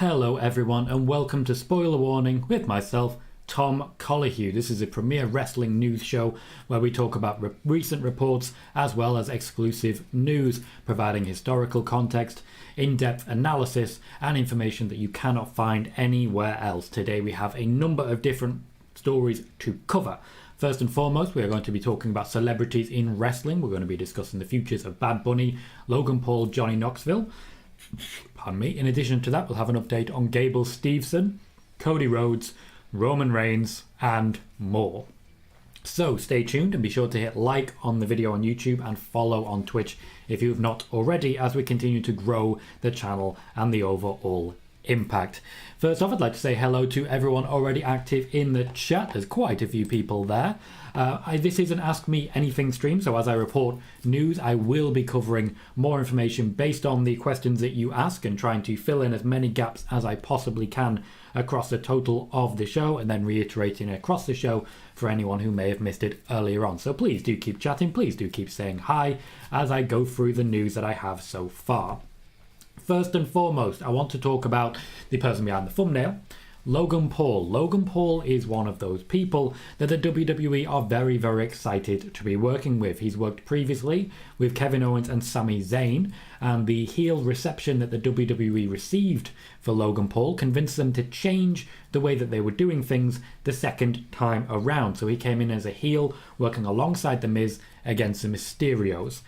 Hello everyone and welcome to Spoiler Warning with myself, Tom Collihew. This is a premier wrestling news show where we talk about recent reports as well as exclusive news, providing historical context, in-depth analysis and information that you cannot find anywhere else. Today we have a number of different stories to cover. First and foremost, we are going to be talking about celebrities in wrestling. We're going to be discussing the futures of Bad Bunny, Logan Paul, Johnny Knoxville. Pardon me. In addition to that, we'll have an update on Gable Steveson, Cody Rhodes, Roman Reigns, and more. So stay tuned and be sure to hit like on the video on YouTube and follow on Twitch if you've not already, as we continue to grow the channel and the overall impact. First off, I'd like to say hello to everyone already active in the chat. There's quite a few people there. This is an Ask Me Anything stream, so as I report news, I will be covering more information based on the questions that you ask and trying to fill in as many gaps as I possibly can across the total of the show, and then reiterating across the show for anyone who may have missed it earlier on. So please do keep chatting, please do keep saying hi as I go through the news that I have so far. First and foremost, I want to talk about the person behind the thumbnail, Logan Paul. Logan Paul is one of those people that the WWE are very, very excited to be working with. He's worked previously with Kevin Owens and Sami Zayn, and the heel reception that the WWE received for Logan Paul convinced them to change the way that they were doing things the second time around. So he came in as a heel, working alongside The Miz against the Mysterios.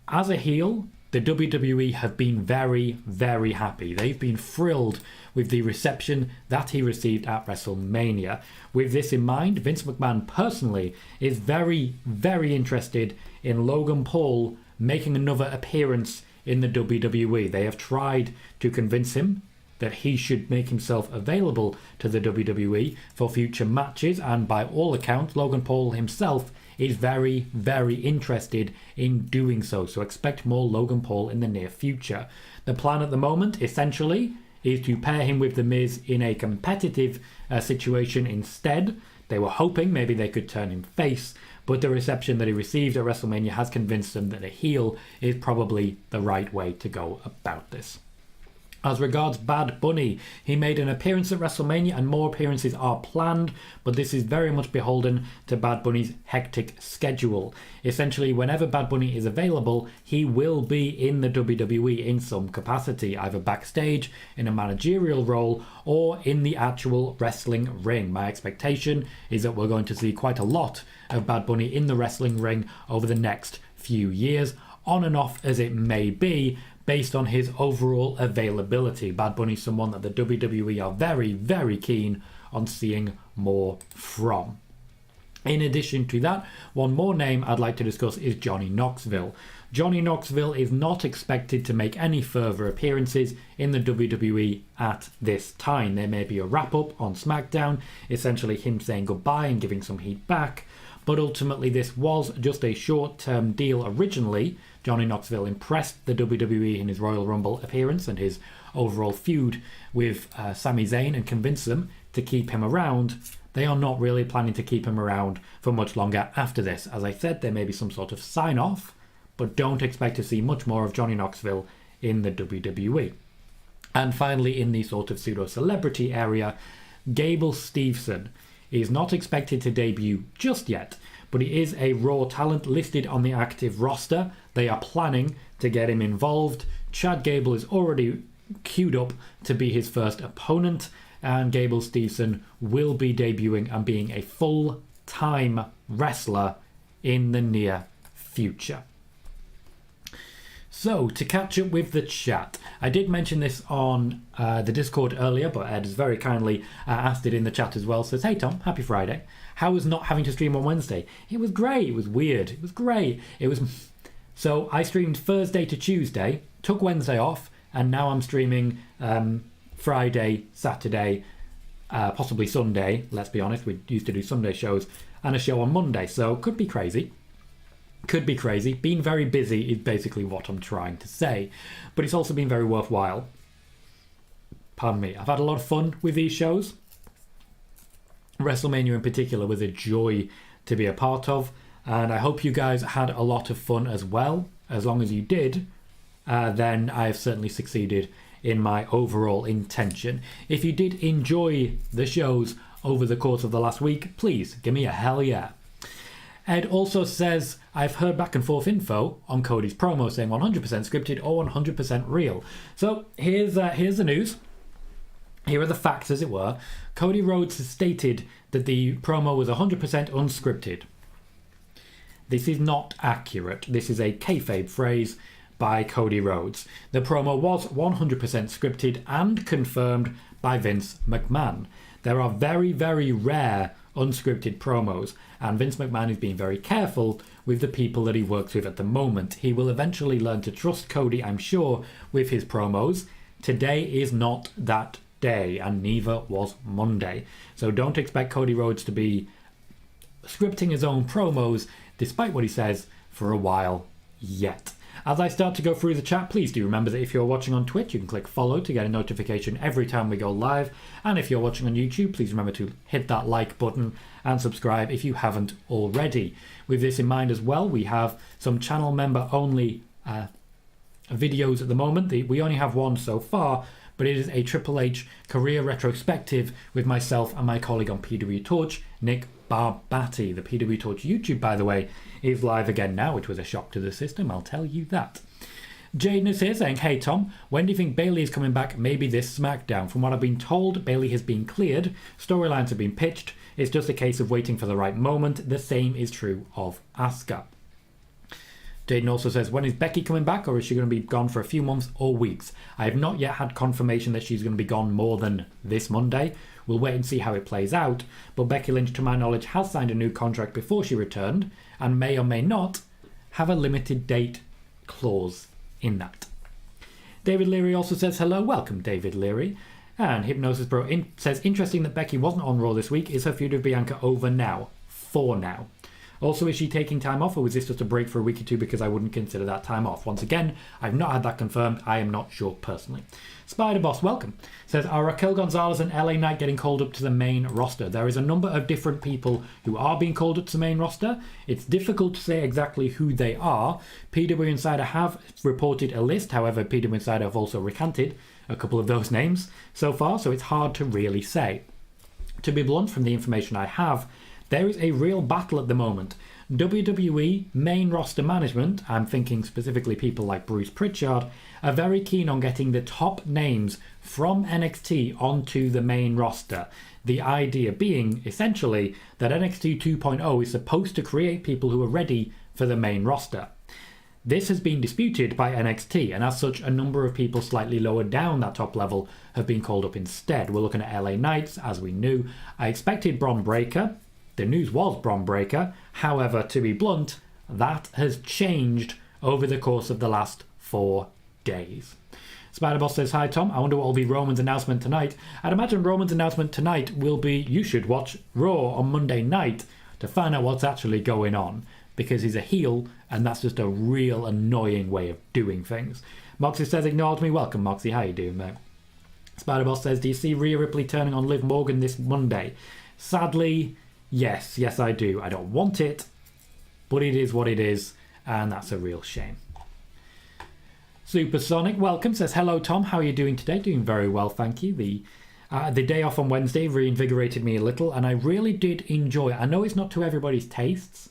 As a heel, the WWE have been very, very happy. They've been thrilled with the reception that he received at Wrestlemania. With this in mind, Vince McMahon personally is very, very interested in Logan Paul making another appearance in the WWE. They have tried to convince him that he should make himself available to the WWE for future matches, and by all accounts, Logan Paul himself is very, very interested in doing so. So expect more Logan Paul in the near future. The plan at the moment, essentially, is to pair him with The Miz in a competitive situation instead. They were hoping maybe they could turn him face, but the reception that he received at WrestleMania has convinced them that a heel is probably the right way to go about this. As regards Bad Bunny, he made an appearance at WrestleMania and more appearances are planned, but this is very much beholden to Bad Bunny's hectic schedule. Essentially, whenever Bad Bunny is available, he will be in the WWE in some capacity, either backstage, in a managerial role, or in the actual wrestling ring. My expectation is that we're going to see quite a lot of Bad Bunny in the wrestling ring over the next few years, on and off as it may be, based on his overall availability. Bad Bunny is someone that the WWE are very, very keen on seeing more from. In addition to that, one more name I'd like to discuss is Johnny Knoxville. Johnny Knoxville is not expected to make any further appearances in the WWE at this time. There may be a wrap-up on SmackDown, essentially him saying goodbye and giving some heat back, but ultimately this was just a short-term deal originally. Johnny Knoxville impressed the WWE in his Royal Rumble appearance and his overall feud with Sami Zayn and convinced them to keep him around. They are not really planning to keep him around for much longer after this. As I said, there may be some sort of sign-off, but don't expect to see much more of Johnny Knoxville in the WWE. And finally, in the sort of pseudo-celebrity area, Gable Steveson is not expected to debut just yet, but he is a Raw talent listed on the active roster. They are planning to get him involved. Chad Gable is already queued up to be his first opponent, and Gable Steveson will be debuting and being a full-time wrestler in the near future. So, to catch up with the chat, I did mention this on the Discord earlier, but Ed has very kindly asked it in the chat as well. Says, hey Tom, happy Friday. How was not having to stream on Wednesday? It was great. It was weird. It was great. So I streamed Thursday to Tuesday, took Wednesday off, and now I'm streaming Friday, Saturday, possibly Sunday. Let's be honest, we used to do Sunday shows, and a show on Monday. So could be crazy. Could be crazy. Being very busy is basically what I'm trying to say. But it's also been very worthwhile. Pardon me. I've had a lot of fun with these shows. WrestleMania in particular was a joy to be a part of. And I hope you guys had a lot of fun as well. As long as you did, then I have certainly succeeded in my overall intention. If you did enjoy the shows over the course of the last week, please give me a hell yeah. Ed also says, I've heard back and forth info on Cody's promo saying 100% scripted or 100% real. So here's the news. Here are the facts, as it were. Cody Rhodes has stated that the promo was 100% unscripted. This is not accurate. This is a kayfabe phrase by Cody Rhodes. The promo was 100% scripted and confirmed by Vince McMahon. There are very, very rare unscripted promos, and Vince McMahon is being very careful with the people that he works with at the moment. He will eventually learn to trust Cody, I'm sure, with his promos. Today is not that day, and neither was Monday. So don't expect Cody Rhodes to be scripting his own promos, despite what he says, for a while yet. As I start to go through the chat, please do remember that if you're watching on Twitch, you can click follow to get a notification every time we go live. And if you're watching on YouTube, please remember to hit that like button and subscribe if you haven't already. With this in mind as well, we have some channel member only videos at the moment. We only have one so far, but it is a Triple H career retrospective with myself and my colleague on PW Torch, Nick Barbati. The PW Torch YouTube, by the way, is live again now, which was a shock to the system, I'll tell you that. Jaden is here saying, hey Tom, when do you think Bayley is coming back? Maybe this SmackDown. From what I've been told, Bayley has been cleared, storylines have been pitched, it's just a case of waiting for the right moment. The same is true of Asuka. Jaden also says, when is Becky coming back, or is she going to be gone for a few months or weeks? I have not yet had confirmation that she's going to be gone more than this Monday. We'll wait and see how it plays out, but Becky Lynch, to my knowledge, has signed a new contract before she returned, and may or may not have a limited date clause in that. David Leary also says, hello, welcome David Leary. And Hypnosis Bro says, interesting that Becky wasn't on Raw this week. Is her feud with Bianca over now? For now. Also, is she taking time off, or was this just a break for a week or two, because I wouldn't consider that time off? Once again, I've not had that confirmed. I am not sure personally. Spider Boss, welcome. Says, are Raquel Gonzalez and LA Knight getting called up to the main roster? There is a number of different people who are being called up to the main roster. It's difficult to say exactly who they are. PW Insider have reported a list. However, PW Insider have also recanted a couple of those names so far, so it's hard to really say. To be blunt, from the information I have, there is a real battle at the moment. WWE main roster management, I'm thinking specifically people like Bruce Pritchard, are very keen on getting the top names from NXT onto the main roster. The idea being, essentially, that NXT 2.0 is supposed to create people who are ready for the main roster. This has been disputed by NXT, and as such, a number of people slightly lower down that top level have been called up instead. We're looking at LA Knights, as we knew. I expected Bron Breakker. The news was Bron Breakker. However, to be blunt, that has changed over the course of the last 4 days. Spiderboss says, hi Tom, I wonder what will be Roman's announcement tonight. I'd imagine Roman's announcement tonight will be, you should watch Raw on Monday night to find out what's actually going on, because he's a heel, and that's just a real annoying way of doing things. Moxie says, acknowledge me. Welcome, Moxie. How you doing, mate? Spiderboss says, do you see Rhea Ripley turning on Liv Morgan this Monday? Sadly, yes, I do. I don't want it, but it is what it is, and that's a real shame. Supersonic, welcome, says, hello Tom, how are you doing today? Doing very well, thank you. The day off on Wednesday reinvigorated me a little, and I really did enjoy it. I know it's not to everybody's tastes,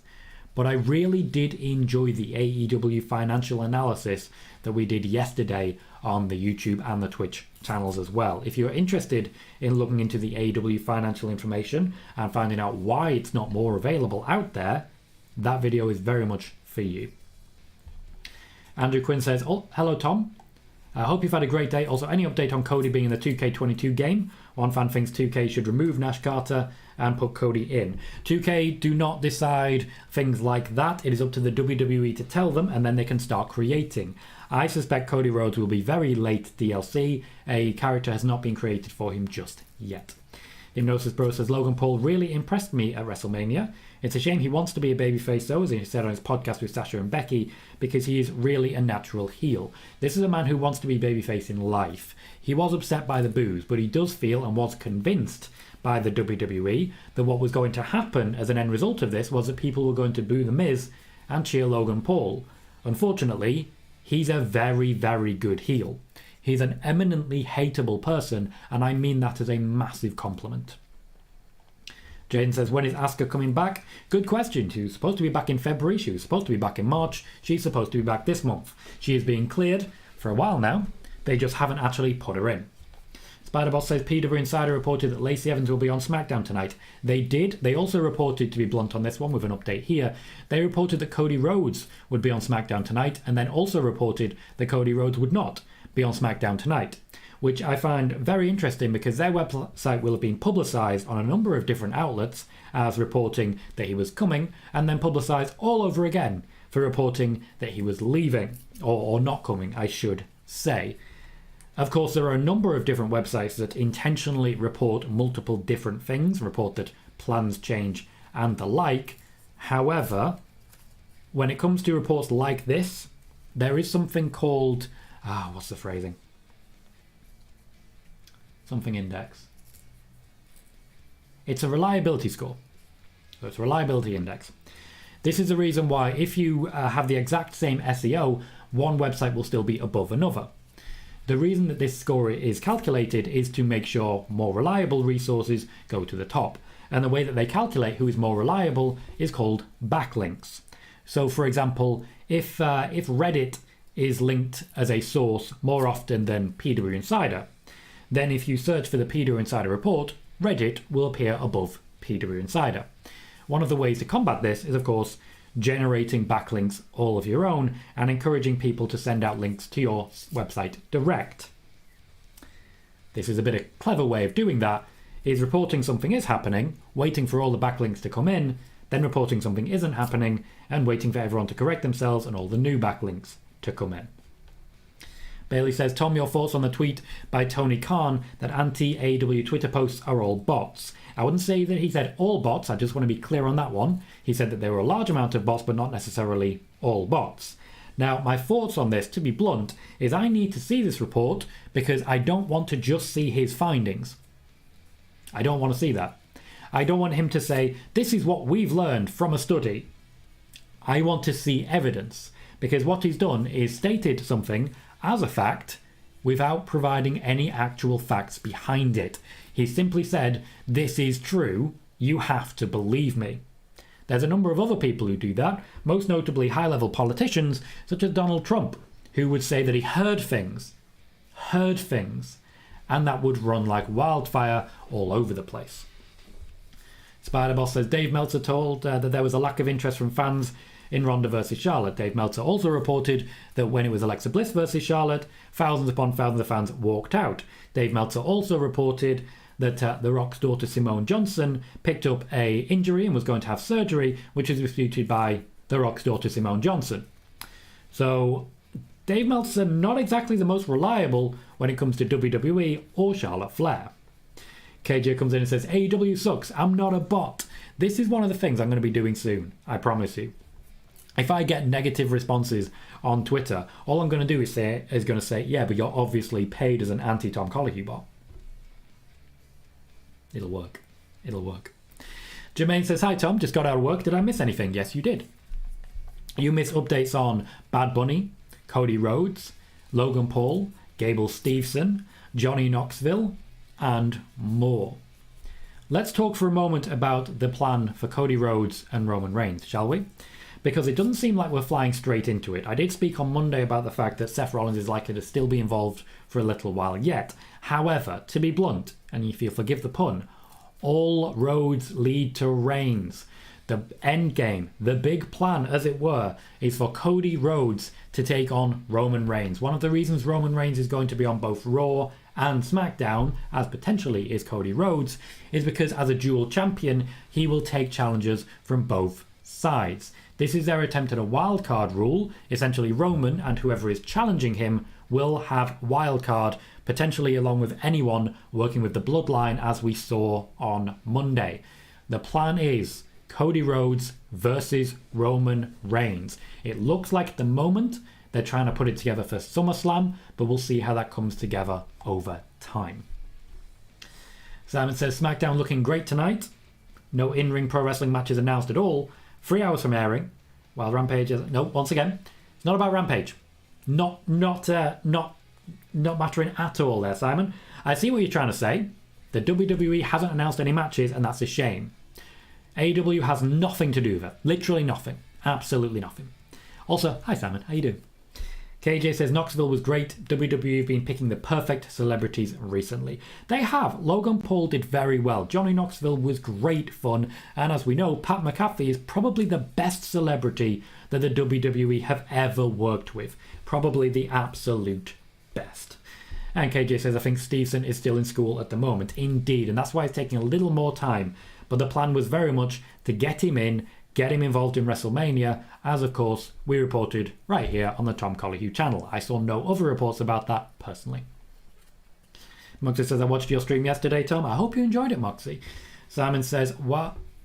but I really did enjoy the AEW financial analysis that we did yesterday on the YouTube and the Twitch channels as well. If you're interested in looking into the AEW financial information and finding out why it's not more available out there, that video is very much for you. Andrew Quinn says, oh, hello Tom. I hope you've had a great day. Also, any update on Cody being in the 2K22 game? One fan thinks 2K should remove Nash Carter and put Cody in. 2K do not decide things like that. It is up to the WWE to tell them, and then they can start creating. I suspect Cody Rhodes will be very late DLC. A character has not been created for him just yet. Hypnosis Bro says, Logan Paul really impressed me at Wrestlemania. It's a shame he wants to be a babyface though, as he said on his podcast with Sasha and Becky, because he is really a natural heel. This is a man who wants to be babyface in life. He was upset by the boos, but he does feel and was convinced by the WWE that what was going to happen as an end result of this was that people were going to boo The Miz and cheer Logan Paul. Unfortunately, he's a very, very good heel. He's an eminently hateable person, and I mean that as a massive compliment. Jaden says, when is Asuka coming back? Good question. She was supposed to be back in February. She was supposed to be back in March. She's supposed to be back this month. She is being cleared for a while now. They just haven't actually put her in. Spiderboss says, PW Insider reported that Lacey Evans will be on SmackDown tonight. They did. They also reported, to be blunt on this one with an update here, they reported that Cody Rhodes would be on SmackDown tonight, and then also reported that Cody Rhodes would not be on SmackDown tonight, which I find very interesting because their website will have been publicised on a number of different outlets as reporting that he was coming, and then publicised all over again for reporting that he was leaving, or not coming, I should say. Of course, there are a number of different websites that intentionally report multiple different things, report that plans change and the like. However, when it comes to reports like this, there is something called, what's the phrasing? Something index. It's a reliability score. So it's a reliability index. This is the reason why if you have the exact same SEO, one website will still be above another. The reason that this score is calculated is to make sure more reliable resources go to the top. And the way that they calculate who is more reliable is called backlinks. So for example, if Reddit is linked as a source more often than PW Insider, then if you search for the PW Insider report, Reddit will appear above PW Insider. One of the ways to combat this is, of course, generating backlinks all of your own and encouraging people to send out links to your website direct. This is a bit of a clever way of doing that, is reporting something is happening, waiting for all the backlinks to come in, then reporting something isn't happening, and waiting for everyone to correct themselves and all the new backlinks to come in. Bailey says, Tom, your thoughts on the tweet by Tony Khan that anti-AEW Twitter posts are all bots. I wouldn't say that he said all bots, I just want to be clear on that one. He said that there were a large amount of bots, but not necessarily all bots. Now, my thoughts on this, to be blunt, is I need to see this report because I don't want to just see his findings. I don't want to see that. I don't want him to say, this is what we've learned from a study. I want to see evidence, because what he's done is stated something as a fact without providing any actual facts behind it. He simply said, this is true, you have to believe me. There's a number of other people who do that, most notably high-level politicians such as Donald Trump, who would say that he heard things, and that would run like wildfire all over the place. Spiderboss says, Dave Meltzer told that there was a lack of interest from fans in Ronda versus Charlotte. Dave Meltzer also reported that when it was Alexa Bliss versus Charlotte, thousands upon thousands of fans walked out. Dave Meltzer also reported that The Rock's daughter Simone Johnson picked up a injury and was going to have surgery, which is disputed by The Rock's daughter Simone Johnson. So Dave Meltzer not exactly the most reliable when it comes to WWE or Charlotte Flair. KJ comes in and says, AEW sucks, I'm not a bot. This is one of the things I'm going to be doing soon, I promise you. If I get negative responses on Twitter, all I'm going to do is going to say, yeah, but you're obviously paid as an anti-Tom Colohue bot. It'll work. Jermaine says, hi Tom, just got out of work. Did I miss anything? Yes, you did. You missed updates on Bad Bunny, Cody Rhodes, Logan Paul, Gable Steveson, Johnny Knoxville, and more. Let's talk for a moment about the plan for Cody Rhodes and Roman Reigns, shall we? Because it doesn't seem like we're flying straight into it. I did speak on Monday about the fact that Seth Rollins is likely to still be involved for a little while yet. However, to be blunt, and if you'll forgive the pun, all roads lead to Reigns. The end game, the big plan, as it were, is for Cody Rhodes to take on Roman Reigns. One of the reasons Roman Reigns is going to be on both Raw and SmackDown, as potentially is Cody Rhodes, is because as a dual champion, he will take challengers from both sides. This is their attempt at a wildcard rule. Essentially, Roman and whoever is challenging him will have wildcard, potentially along with anyone working with the bloodline, as we saw on Monday. The plan is Cody Rhodes versus Roman Reigns. It looks like at the moment they're trying to put it together for SummerSlam, but we'll see how that comes together over time. Simon says, SmackDown looking great tonight. No in-ring pro wrestling matches announced at all. 3 hours from airing, while Rampage is... No, once again, it's not about Rampage. Not not mattering at all there, Simon. I see what you're trying to say. The WWE hasn't announced any matches, and that's a shame. AEW has nothing to do with it. Literally nothing. Absolutely nothing. Also, hi Simon, how you doing? KJ says Knoxville was great. WWE have been picking the perfect celebrities recently. They have. Logan Paul did very well. Johnny Knoxville was great fun. And as we know, Pat McAfee is probably the best celebrity that the WWE have ever worked with. Probably the absolute best. And KJ says, I think Steveson is still in school at the moment. Indeed. And that's why it's taking a little more time. But the plan was very much to get him in, get him involved in Wrestlemania, as of course we reported right here on the Tom Colohue channel. I saw no other reports about that personally. Moxie says, I watched your stream yesterday, Tom. I hope you enjoyed it, Moxie. Simon says,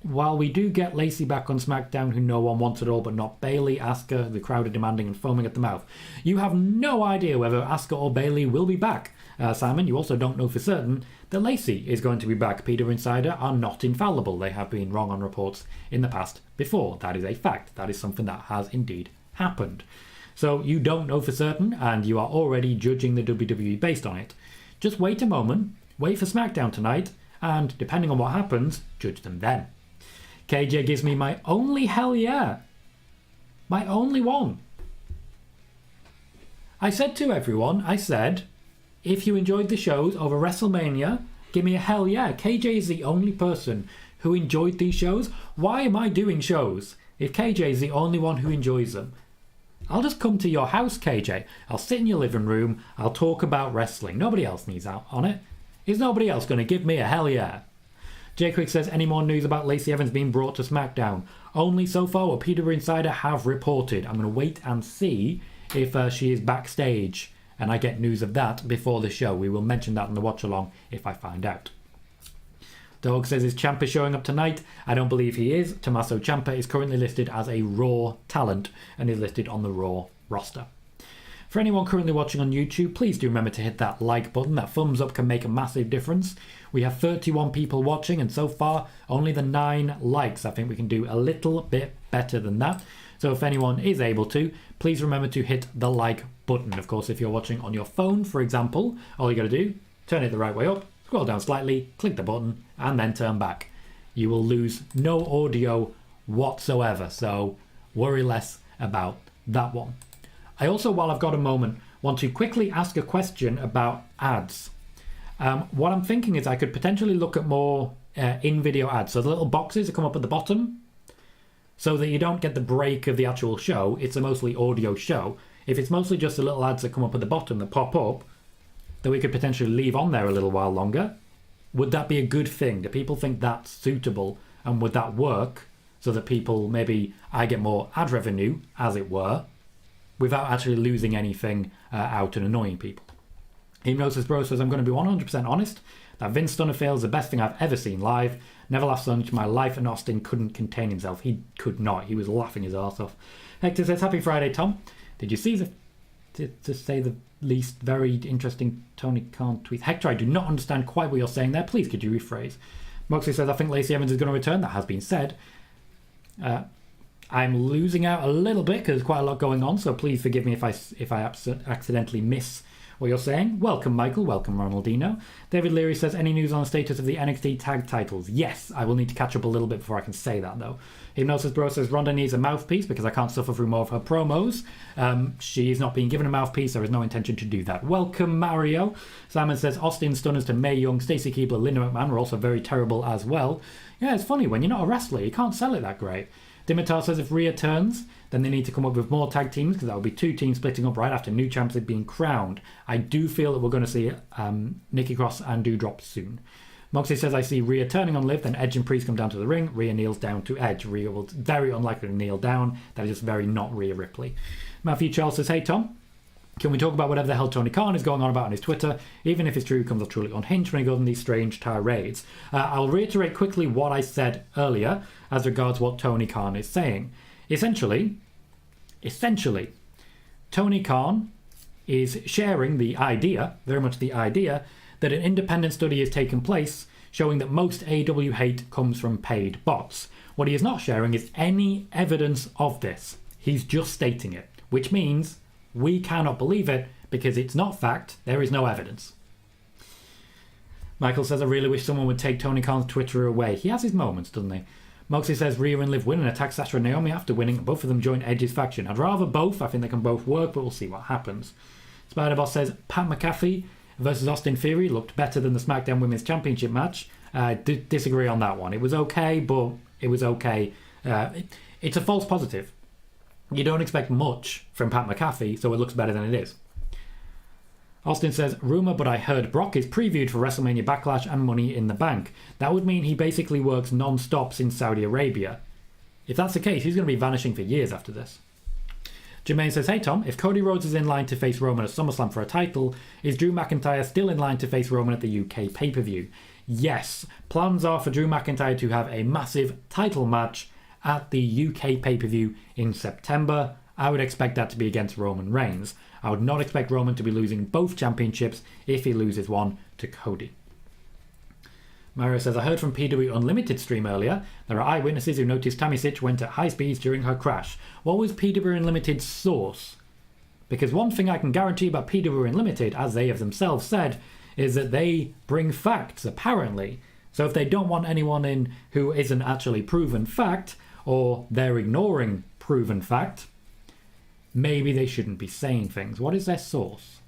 while we do get Lacey back on SmackDown, who no one wants at all, but not Bayley, Asuka, the crowd are demanding and foaming at the mouth. You have no idea whether Asuka or Bayley will be back. Simon, you also don't know for certain that Lacey is going to be back. Peter Insider are not infallible. They have been wrong on reports in the past before. That is a fact. That is something that has indeed happened. So you don't know for certain, and you are already judging the WWE based on it. Just wait a moment, wait for SmackDown tonight, and depending on what happens, judge them then. KJ gives me my only hell yeah. My only one. I said to everyone, if you enjoyed the shows over WrestleMania, give me a hell yeah. KJ is the only person who enjoyed these shows. Why am I doing shows if KJ is the only one who enjoys them? I'll just come to your house, KJ. I'll sit in your living room. I'll talk about wrestling. Nobody else needs out on it. Is nobody else going to give me a hell yeah? Jay Quick says, any more news about Lacey Evans being brought to SmackDown? Only so far what Peter Insider have reported. I'm going to wait and see if she is backstage and I get news of that before the show. We will mention that in the watch along if I find out. Dog says, is Ciampa showing up tonight? I don't believe he is. Tommaso Ciampa is currently listed as a Raw talent and is listed on the Raw roster. For anyone currently watching on YouTube, please do remember to hit that like button. That thumbs up can make a massive difference. We have 31 people watching, and so far, only the 9 likes. I think we can do a little bit better than that. So if anyone is able to, please remember to hit the like button. Of course, if you're watching on your phone, for example, all you got to do, turn it the right way up, scroll down slightly, click the button, and then turn back. You will lose no audio whatsoever, so worry less about that one. I also, while I've got a moment, want to quickly ask a question about ads. What I'm thinking is I could potentially look at more in-video ads. So the little boxes that come up at the bottom, so that you don't get the break of the actual show. It's a mostly audio show. If it's mostly just the little ads that come up at the bottom that pop up, that we could potentially leave on there a little while longer, would that be a good thing? Do people think that's suitable? And would that work so that people, maybe I get more ad revenue, as it were, without actually losing anything out and annoying people? Hypnosis Bro says, I'm going to be 100% honest. That Vince Stunnerfield is the best thing I've ever seen live. Never laughed so much in my life, and Austin couldn't contain himself. He could not. He was laughing his arse off. Hector says, happy Friday, Tom. Did you see to say the least, very interesting Tony Khan tweet? Hector, I do not understand quite what you're saying there. Please, could you rephrase? Moxley says, I think Lacey Evans is going to return. That has been said. I'm losing out a little bit because there's quite a lot going on, so please forgive me if I accidentally miss what you're saying. Welcome, Michael. Welcome, Ronaldinho. David Leary says, any news on the status of the NXT tag titles? Yes, I will need to catch up a little bit before I can say that, though. Hypnosis Bro says, Ronda needs a mouthpiece because I can't suffer through more of her promos. She is not being given a mouthpiece. There is no intention to do that. Welcome, Mario. Simon says, Austin stunners to Mae Young, Stacey Keibler, Linda McMahon were also very terrible as well. Yeah, it's funny. When you're not a wrestler, you can't sell it that great. Dimitar says if Rhea turns, then they need to come up with more tag teams because that would be 2 teams splitting up right after new champs had been crowned. I do feel that we're going to see Nikki Cross and Doudrop soon. Moxley says I see Rhea turning on Liv, then Edge and Priest come down to the ring. Rhea kneels down to Edge. Rhea will very unlikely to kneel down. That is just very not Rhea Ripley. Matthew Charles says, hey Tom, can we talk about whatever the hell Tony Khan is going on about on his Twitter? Even if it's true, he comes off truly unhinged when he goes on these strange tirades. I'll reiterate quickly what I said earlier as regards what Tony Khan is saying. Essentially, Tony Khan is sharing the idea, very much the idea, that an independent study has taken place showing that most AEW hate comes from paid bots. What he is not sharing is any evidence of this. He's just stating it, which means we cannot believe it because it's not fact, there is no evidence. Michael says, I really wish someone would take Tony Khan's Twitter away. He has his moments, doesn't he? Moxie says, Rhea and Liv win and attack Sasha and Naomi after winning. Both of them join Edge's faction. I'd rather both. I think they can both work, but we'll see what happens. Spider-Boss says, Pat McAfee versus Austin Theory looked better than the SmackDown Women's Championship match. Disagree on that one. It was okay, but it was okay. It's a false positive. You don't expect much from Pat McAfee, so it looks better than it is. Austin says, rumour, but I heard Brock is previewed for WrestleMania Backlash and Money in the Bank. That would mean he basically works non-stop since Saudi Arabia. If that's the case, he's going to be vanishing for years after this. Jermaine says, hey Tom, if Cody Rhodes is in line to face Roman at SummerSlam for a title, is Drew McIntyre still in line to face Roman at the UK pay-per-view? Yes. Plans are for Drew McIntyre to have a massive title match at the UK pay-per-view in September. I would expect that to be against Roman Reigns. I would not expect Roman to be losing both championships if he loses one to Cody. Mario says, I heard from PW Unlimited stream earlier. There are eyewitnesses who noticed Tammy Sitch went at high speeds during her crash. What was PW Unlimited's source? Because one thing I can guarantee about PW Unlimited, as they have themselves said, is that they bring facts, apparently. So if they don't want anyone in who isn't actually proven fact, or they're ignoring proven fact, maybe they shouldn't be saying things. What is their source?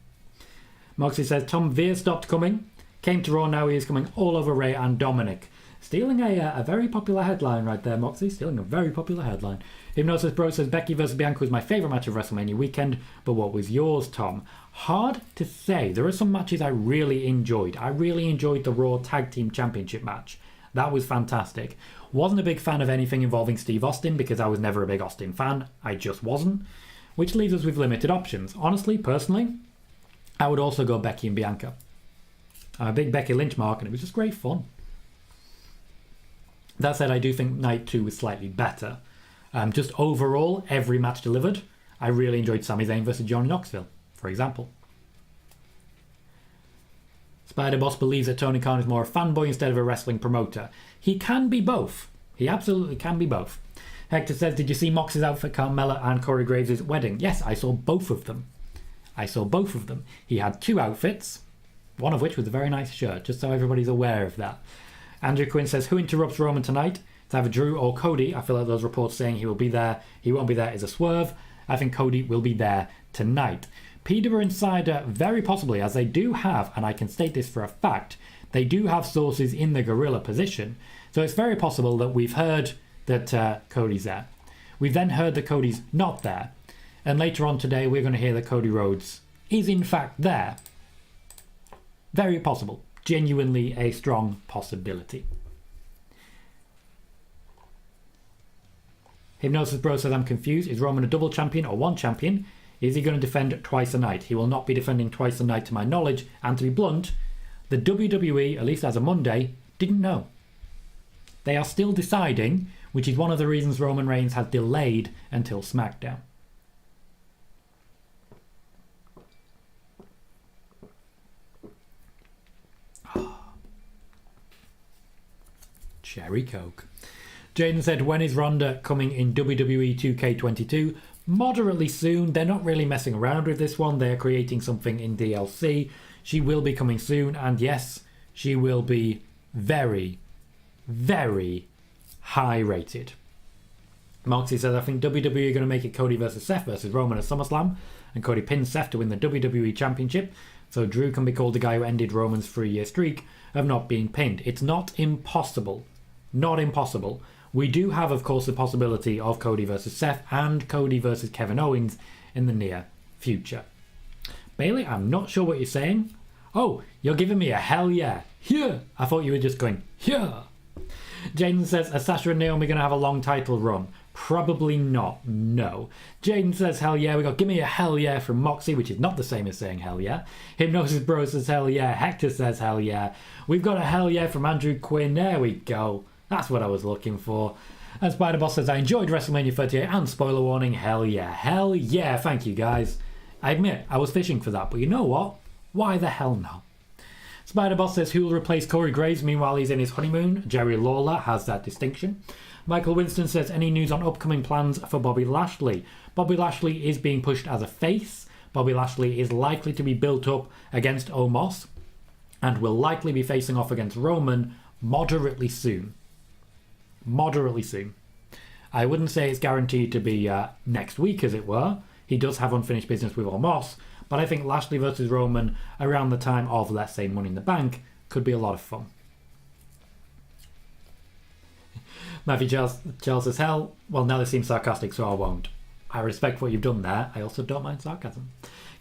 Moxie says, Tom Veer stopped coming. Came to Raw, now he is coming all over Ray and Dominic. Stealing a very popular headline right there, Moxie. Stealing a very popular headline. Hypnosis Bro says, Becky vs Bianca was my favourite match of WrestleMania weekend, but what was yours, Tom? Hard to say. There are some matches I really enjoyed. I really enjoyed the Raw Tag Team Championship match. That was fantastic. Wasn't a big fan of anything involving Steve Austin because I was never a big Austin fan. I just wasn't. Which leaves us with limited options. Honestly, personally, I would also go Becky and Bianca. I'm a big Becky Lynch mark and it was just great fun. That said, I do think Night 2 was slightly better. Just overall, every match delivered. I really enjoyed Sami Zayn versus Johnny Knoxville, for example. Spider-Boss believes that Tony Khan is more a fanboy instead of a wrestling promoter. He can be both. He absolutely can be both. Hector says, did you see Mox's outfit at Carmella and Corey Graves' wedding? Yes, I saw both of them. He had two outfits, one of which was a very nice shirt, just so everybody's aware of that. Andrew Quinn says, who interrupts Roman tonight? It's either Drew or Cody. I feel like those reports saying he will be there, he won't be there is a swerve. I think Cody will be there tonight. PW Insider, very possibly, as they do have, and I can state this for a fact, they do have sources in the gorilla position. So it's very possible that we've heard that Cody's there. We've then heard that Cody's not there. And later on today, we're going to hear that Cody Rhodes is in fact there. Very possible. Genuinely a strong possibility. Hypnosis Bro says, I'm confused. Is Roman a double champion or one champion? Is he going to defend twice a night? He will not be defending twice a night to my knowledge. And to be blunt, the WWE, at least as of Monday, didn't know. They are still deciding, which is one of the reasons Roman Reigns has delayed until SmackDown. Cherry Coke. Jaden said, when is Ronda coming in WWE 2K22? Moderately soon. They're not really messing around with this one. They're creating something in DLC. She will be coming soon. And yes, she will be very, very high rated. Moxie says, I think WWE are going to make it Cody versus Seth versus Roman at SummerSlam. And Cody pins Seth to win the WWE Championship. So Drew can be called the guy who ended Roman's 3-year streak of not being pinned. It's not impossible. Not impossible. We do have, of course, the possibility of Cody versus Seth and Cody versus Kevin Owens in the near future. Bailey, I'm not sure what you're saying. Oh, you're giving me a hell yeah. Yeah. I thought you were just going, yeah. Jaden says, are Sasha and Naomi going to have a long title run? Probably not, no. Jaden says, hell yeah. We got give me a hell yeah from Moxie, which is not the same as saying hell yeah. Hypnosis Bro says hell yeah. Hector says hell yeah. We've got a hell yeah from Andrew Quinn. There we go. That's what I was looking for. And Spider-Boss says, I enjoyed WrestleMania 38 and spoiler warning. Hell yeah. Hell yeah. Thank you, guys. I admit, I was fishing for that. But you know what? Why the hell not? Spider-Boss says, who will replace Corey Graves meanwhile he's in his honeymoon? Jerry Lawler has that distinction. Michael Winston says, any news on upcoming plans for Bobby Lashley? Bobby Lashley is being pushed as a face. Bobby Lashley is likely to be built up against Omos and will likely be facing off against Roman moderately soon. Moderately soon. I wouldn't say it's guaranteed to be next week, as it were. He does have unfinished business with Omos, but I think Lashley versus Roman around the time of, let's say, Money in the Bank could be a lot of fun. Matthew Charles says, hell, well, now they seem sarcastic, so I won't. I respect what you've done there. I also don't mind sarcasm.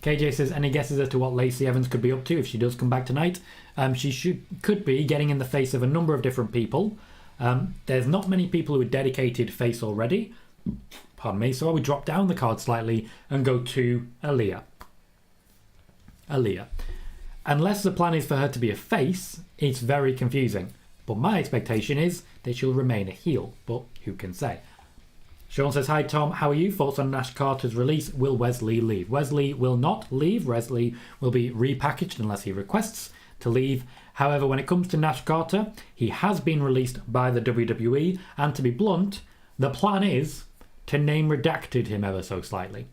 KJ says, any guesses as to what Lacey Evans could be up to if she does come back tonight? She could be getting in the face of a number of different people. There's not many people who are dedicated face already. Pardon me. So I would drop down the card slightly and go to Aaliyah. Unless the plan is for her to be a face, it's very confusing. But my expectation is that she'll remain a heel. But who can say? Sean says, hi Tom, how are you? Thoughts on Nash Carter's release? Will Wesley leave? Wesley will not leave. Wesley will be repackaged unless he requests to leave. However, when it comes to Nash Carter, he has been released by the WWE, and to be blunt, the plan is to name redacted him ever so slightly.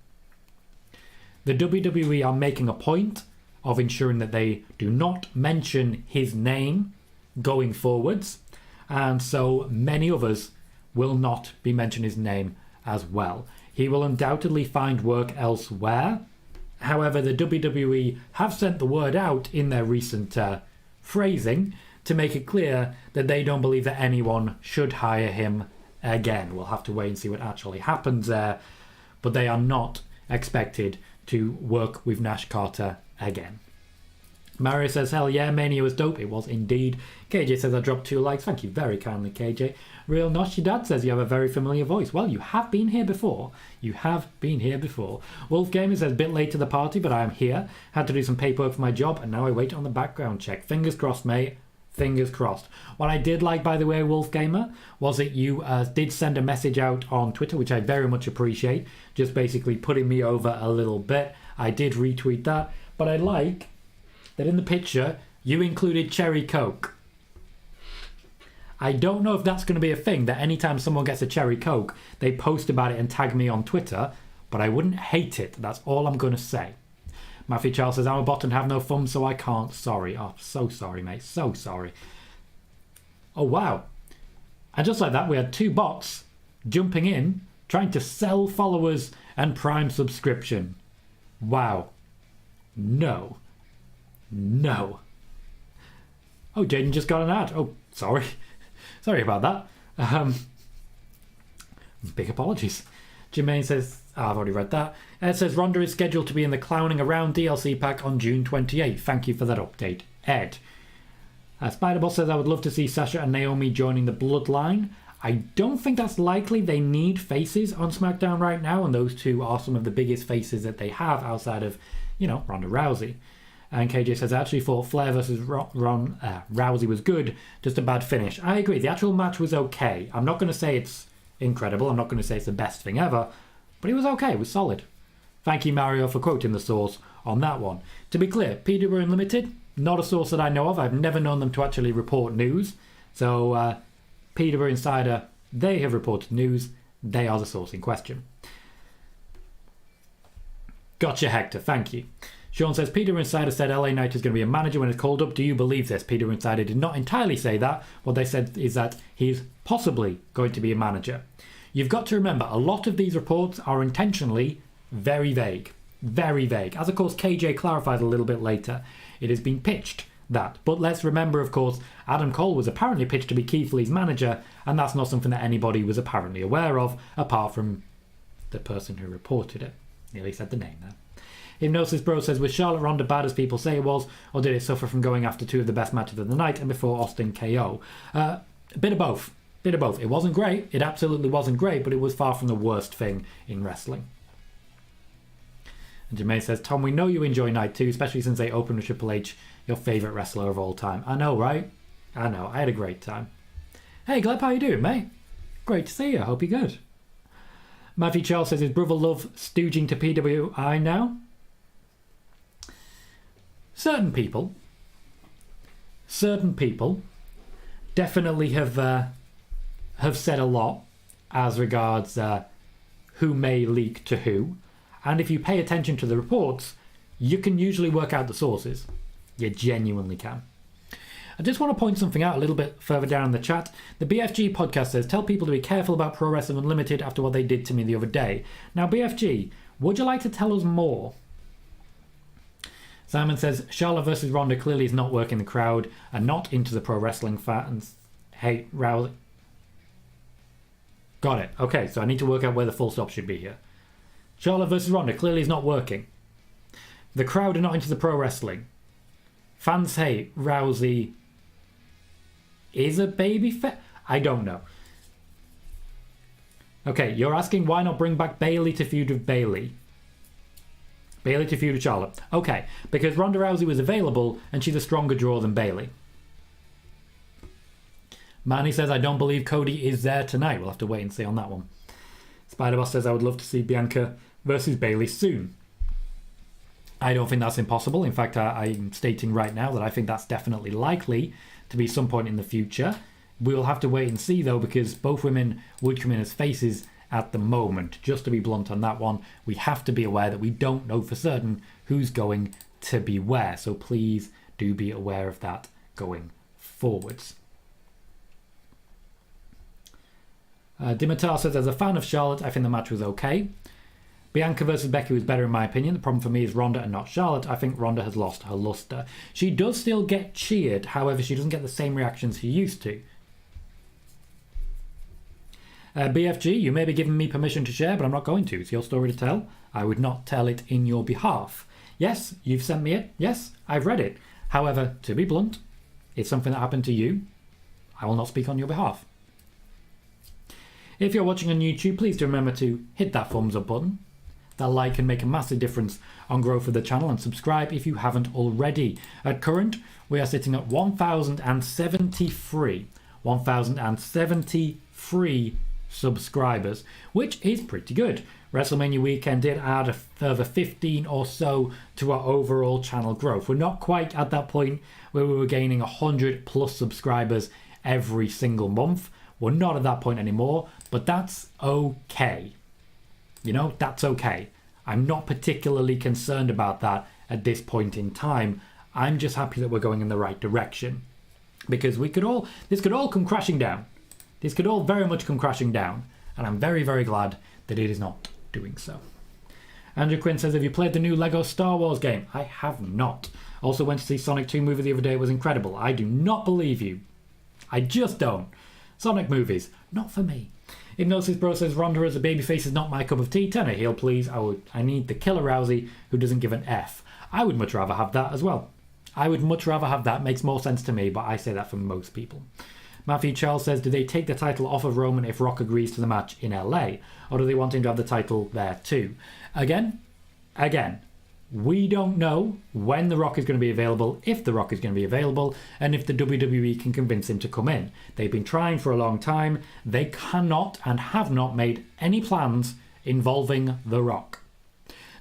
The WWE are making a point of ensuring that they do not mention his name going forwards, and so many others will not be mentioning his name as well. He will undoubtedly find work elsewhere. However, the WWE have sent the word out in their recent phrasing to make it clear that they don't believe that anyone should hire him again. We'll have to wait and see what actually happens there, but they are not expected to work with Nash Carter again. Mario says, hell yeah, Mania was dope. It was indeed. KJ says, I dropped 2 likes. Thank you very kindly, KJ. Real Nosh, your dad says, you have a very familiar voice. Well, you have been here before. You have been here before. Wolf Gamer says, bit late to the party, but I am here. Had to do some paperwork for my job, and now I wait on the background check. Fingers crossed, mate. Fingers crossed. What I did like, by the way, Wolf Gamer, was that you did send a message out on Twitter, which I very much appreciate. Just basically putting me over a little bit. I did retweet that. But I like that in the picture, you included Cherry Coke. I don't know if that's going to be a thing, that anytime someone gets a Cherry Coke, they post about it and tag me on Twitter, but I wouldn't hate it. That's all I'm going to say. Matthew Charles says, I'm a bot and have no fun, so I can't. Sorry. Oh, so sorry, mate. So sorry. Oh, wow. And just like that, we had 2 bots jumping in, trying to sell followers and Prime subscription. Wow. No. Oh, Jaden just got an ad. Oh, sorry. Sorry about that. Big apologies. Jermaine says, I've already read that. Ed says, Ronda is scheduled to be in the Clowning Around DLC pack on June 28th. Thank you for that update, Ed. Spiderboss says, I would love to see Sasha and Naomi joining the Bloodline. I don't think that's likely. They need faces on SmackDown right now, and those 2 are some of the biggest faces that they have outside of, Ronda Rousey. And KJ says, I actually thought Flair versus Rousey was good, just a bad finish. I agree. The actual match was okay. I'm not going to say it's incredible. I'm not going to say it's the best thing ever, but it was okay. It was solid. Thank you, Mario, for quoting the source on that one. To be clear, PW Unlimited, not a source that I know of. I've never known them to actually report news. So, PW Insider, they have reported news. They are the source in question. Gotcha, Hector. Thank you. Sean says, Peter Insider said LA Knight is going to be a manager when it's called up. Do you believe this? Peter Insider did not entirely say that. What they said is that he's possibly going to be a manager. You've got to remember, a lot of these reports are intentionally very vague. Very vague. As, of course, KJ clarified a little bit later. It has been pitched that. But let's remember, of course, Adam Cole was apparently pitched to be Keith Lee's manager, and that's not something that anybody was apparently aware of, apart from the person who reported it. Nearly said the name there. Hypnosis Bro says, was Charlotte Ronda bad as people say it was, or did it suffer from going after 2 of the best matches of the night and before Austin KO? A bit of both. It wasn't great. It absolutely wasn't great, but it was far from the worst thing in wrestling. And Jermaine says, Tom, we know you enjoy Night 2, especially since they opened with Triple H, your favourite wrestler of all time. I know, right? I know. I had a great time. Hey, Gleb, how you doing, mate? Great to see you. Hope you're good. Matthew Charles says, is Brother Love stooging to PWI now? Certain people definitely have said a lot as regards who may leak to who. And if you pay attention to the reports, you can usually work out the sources. You genuinely can. I just want to point something out a little bit further down in the chat. The BFG podcast says, tell people to be careful about Pro Wrestling Unlimited after what they did to me the other day. Now, BFG, would you like to tell us more? Simon says, Charlotte versus Ronda clearly is not working the crowd and not into the pro wrestling fans. Hey, Rousey. Got it. Okay, so I need to work out where the full stop should be here. Charlotte versus Ronda clearly is not working. The crowd are not into the pro wrestling. Fans hate Rousey is a baby I don't know. Okay, you're asking why not bring back Bayley to feud with Bayley? Bayley to feud with Charlotte. Okay, because Ronda Rousey was available and she's a stronger draw than Bayley. Manny says, I don't believe Cody is there tonight. We'll have to wait and see on that one. Spider-Boss says, I would love to see Bianca versus Bayley soon. I don't think that's impossible. In fact, I'm stating right now that I think that's definitely likely to be some point in the future. We'll have to wait and see, though, because both women would come in as faces at the moment. Just to be blunt on that one, we have to be aware that we don't know for certain who's going to be where. So please do be aware of that going forwards. Dimitar says, as a fan of Charlotte, I think the match was okay. Bianca versus Becky was better in my opinion. The problem for me is Ronda and not Charlotte. I think Ronda has lost her luster. She does still get cheered, however, she doesn't get the same reactions she used to. BFG, you may be giving me permission to share, but I'm not going to. It's your story to tell. I would not tell it in your behalf. Yes, you've sent me it. Yes, I've read it. However, to be blunt, it's something that happened to you. I will not speak on your behalf. If you're watching on YouTube, please do remember to hit that thumbs up button. That like can make a massive difference on growth of the channel, and subscribe if you haven't already. At current, we are sitting at 1,073 subscribers, which is pretty good. Wrestlemania weekend did add a further 15 or so to our overall channel growth. We're not quite at that point where we were gaining 100 plus subscribers every single month. We're not at that point anymore, but that's okay. You know, that's okay. I'm not particularly concerned about that at this point in time. I'm just happy that we're going in the right direction. Because this could all come crashing down. This could all very much come crashing down. And I'm very, very glad that it is not doing so. Andrew Quinn says, have you played the new Lego Star Wars game? I have not. Also went to see Sonic 2 movie the other day. It was incredible. I do not believe you. I just don't. Sonic movies, not for me. Hypnosis Bro says, Ronda as a babyface is not my cup of tea. Turn a heel, please. I need the killer Rousey who doesn't give an F. I would much rather have that as well. I would much rather have that. Makes more sense to me, but I say that for most people. Matthew Charles says, do they take the title off of Roman if Rock agrees to the match in LA? Or do they want him to have the title there too? Again, we don't know when The Rock is going to be available, if The Rock is going to be available, and if the WWE can convince him to come in. They've been trying for a long time. They cannot and have not made any plans involving The Rock.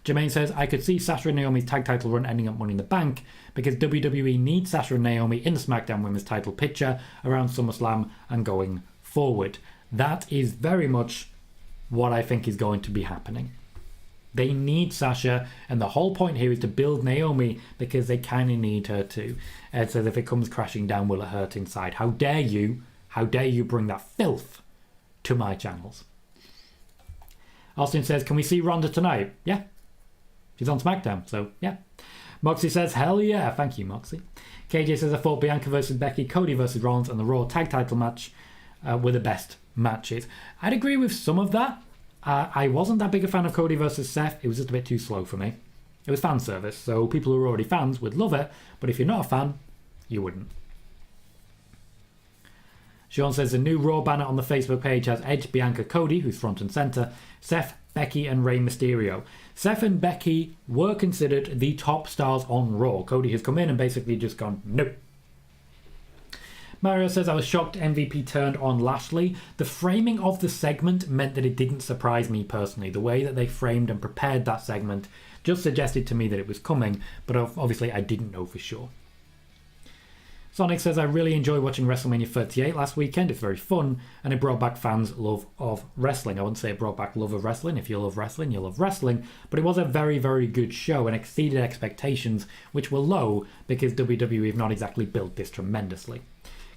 Jermaine says, I could see Sasha and Naomi's tag title run ending up Money in the Bank because WWE needs Sasha and Naomi in the SmackDown Women's title picture around SummerSlam and going forward. That is very much what I think is going to be happening. They need Sasha, and the whole point here is to build Naomi because they kind of need her too. Ed says, if it comes crashing down, will it hurt inside? How dare you bring that filth to my channels? Austin says, can we see Ronda tonight? Yeah. She's on SmackDown, so yeah. Moxie says, hell yeah. Thank you, Moxie. KJ says, I thought Bianca versus Becky, Cody versus Rollins, and the Raw tag title match were the best matches. I'd agree with some of that. I wasn't that big a fan of Cody versus Seth. It was just a bit too slow for me. It was fan service, so people who are already fans would love it, but if you're not a fan, you wouldn't. Sean says the new Raw banner on the Facebook page has Edge, Bianca, Cody, who's front and centre, Seth, Becky, and Rey Mysterio. Seth and Becky were considered the top stars on Raw. Cody has come in and basically just gone, nope. Mario says, I was shocked MVP turned on Lashley. The framing of the segment meant that it didn't surprise me personally. The way that they framed and prepared that segment just suggested to me that it was coming, but obviously I didn't know for sure. Sonic says, I really enjoyed watching WrestleMania 38 last weekend. It's very fun, and it brought back fans' love of wrestling. I wouldn't say it brought back love of wrestling. If you love wrestling, you love wrestling. But it was a very, very good show and exceeded expectations, which were low because WWE have not exactly built this tremendously.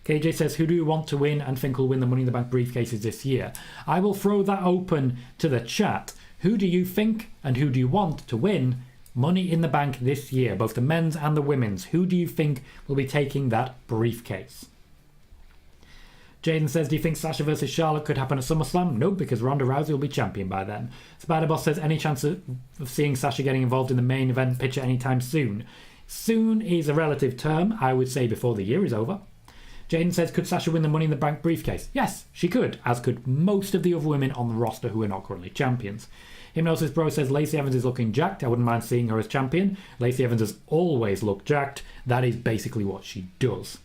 KJ says, who do you want to win and think will win the Money in the Bank briefcases this year? I will throw that open to the chat. Who do you think and who do you want to win Money in the Bank this year, both the men's and the women's? Who do you think will be taking that briefcase? Jaden says, do you think Sasha versus Charlotte could happen at SummerSlam? No, because Ronda Rousey will be champion by then. Spider-Boss says, any chance of seeing Sasha getting involved in the main event picture anytime soon? Soon is a relative term. I would say before the year is over. Jaden says, could Sasha win the Money in the Bank briefcase? Yes, she could, as could most of the other women on the roster who are not currently champions. Hypnosis Bro says, Lacey Evans is looking jacked. I wouldn't mind seeing her as champion. Lacey Evans has always looked jacked. That is basically what she does.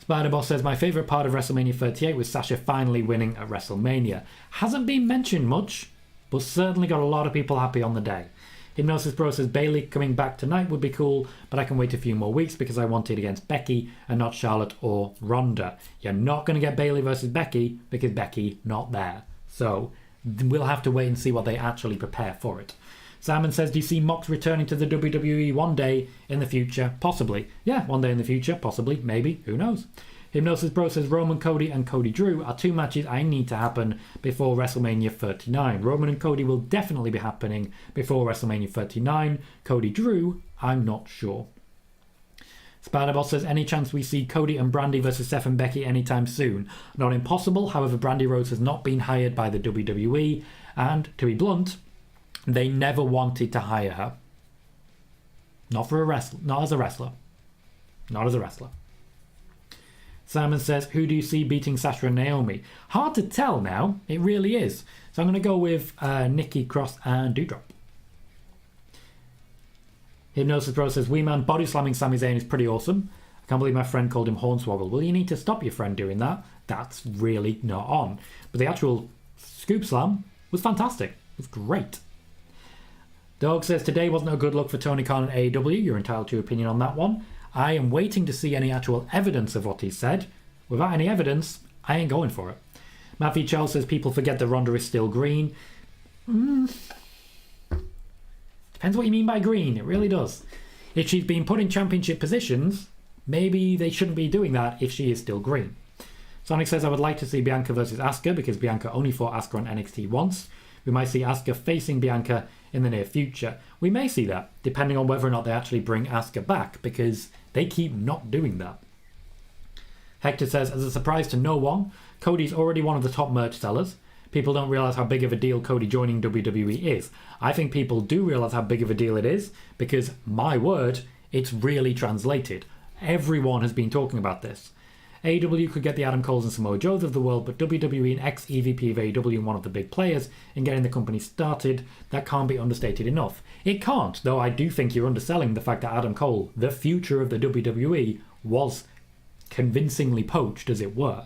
Spider-Boss says, my favourite part of WrestleMania 38 was Sasha finally winning at WrestleMania. Hasn't been mentioned much, but certainly got a lot of people happy on the day. Hypnosis Bro says, Bayley coming back tonight would be cool, but I can wait a few more weeks because I want it against Becky and not Charlotte or Ronda. You're not going to get Bayley versus Becky because Becky not there. So we'll have to wait and see what they actually prepare for it. Simon says, do you see Mox returning to the WWE one day in the future? Possibly. Yeah, one day in the future. Possibly. Maybe. Who knows? Hypnosis Bro says, Roman Cody and Cody Drew are two matches I need to happen before WrestleMania 39. Roman and Cody will definitely be happening before WrestleMania 39. Cody Drew, I'm not sure. Spider-Boss says, any chance we see Cody and Brandy versus Seth and Becky anytime soon? Not impossible. However, Brandy Rhodes has not been hired by the WWE, and to be blunt, they never wanted to hire her. Not for a wrestler. Not as a wrestler. Not as a wrestler. Simon says, who do you see beating Sasha and Naomi? Hard to tell now. It really is. So I'm going to go with Nikki Cross and Doudrop. Hypnosis Bro says, Wee Man body slamming Sami Zayn is pretty awesome. I can't believe my friend called him Hornswoggle. Well, you need to stop your friend doing that. That's really not on. But the actual scoop slam was fantastic. It was great. Dog says, today wasn't a good look for Tony Khan and AEW. You're entitled to your opinion on that one. I am waiting to see any actual evidence of what he said. Without any evidence, I ain't going for it. Matthew Charles says, people forget that Ronda is still green. Depends what you mean by green. It really does. If she's been put in championship positions, maybe they shouldn't be doing that if she is still green. Sonic says, I would like to see Bianca versus Asuka because Bianca only fought Asuka on NXT once. We might see Asuka facing Bianca in the near future. We may see that, depending on whether or not they actually bring Asuka back, because they keep not doing that. Hector says, as a surprise to no one, Cody's already one of the top merch sellers. People don't realise how big of a deal Cody joining WWE is. I think people do realise how big of a deal it is, because, my word, it's really translated. Everyone has been talking about this. AEW could get the Adam Coles and Samoa Joes of the world, but WWE and ex-EVP of AEW and one of the big players in getting the company started, that can't be understated enough. It can't, though I do think you're underselling the fact that Adam Cole, the future of the WWE, was convincingly poached, as it were.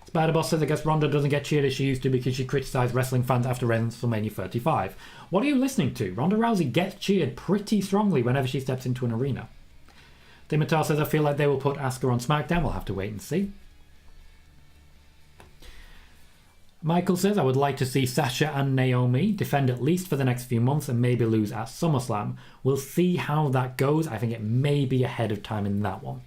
Spider-Boss says, I guess Ronda doesn't get cheered as she used to because she criticised wrestling fans after WrestleMania 35. What are you listening to? Ronda Rousey gets cheered pretty strongly whenever she steps into an arena. Dimitar says, I feel like they will put Asuka on SmackDown. We'll have to wait and see. Michael says, I would like to see Sasha and Naomi defend at least for the next few months and maybe lose at SummerSlam. We'll see how that goes. I think it may be ahead of time in that one.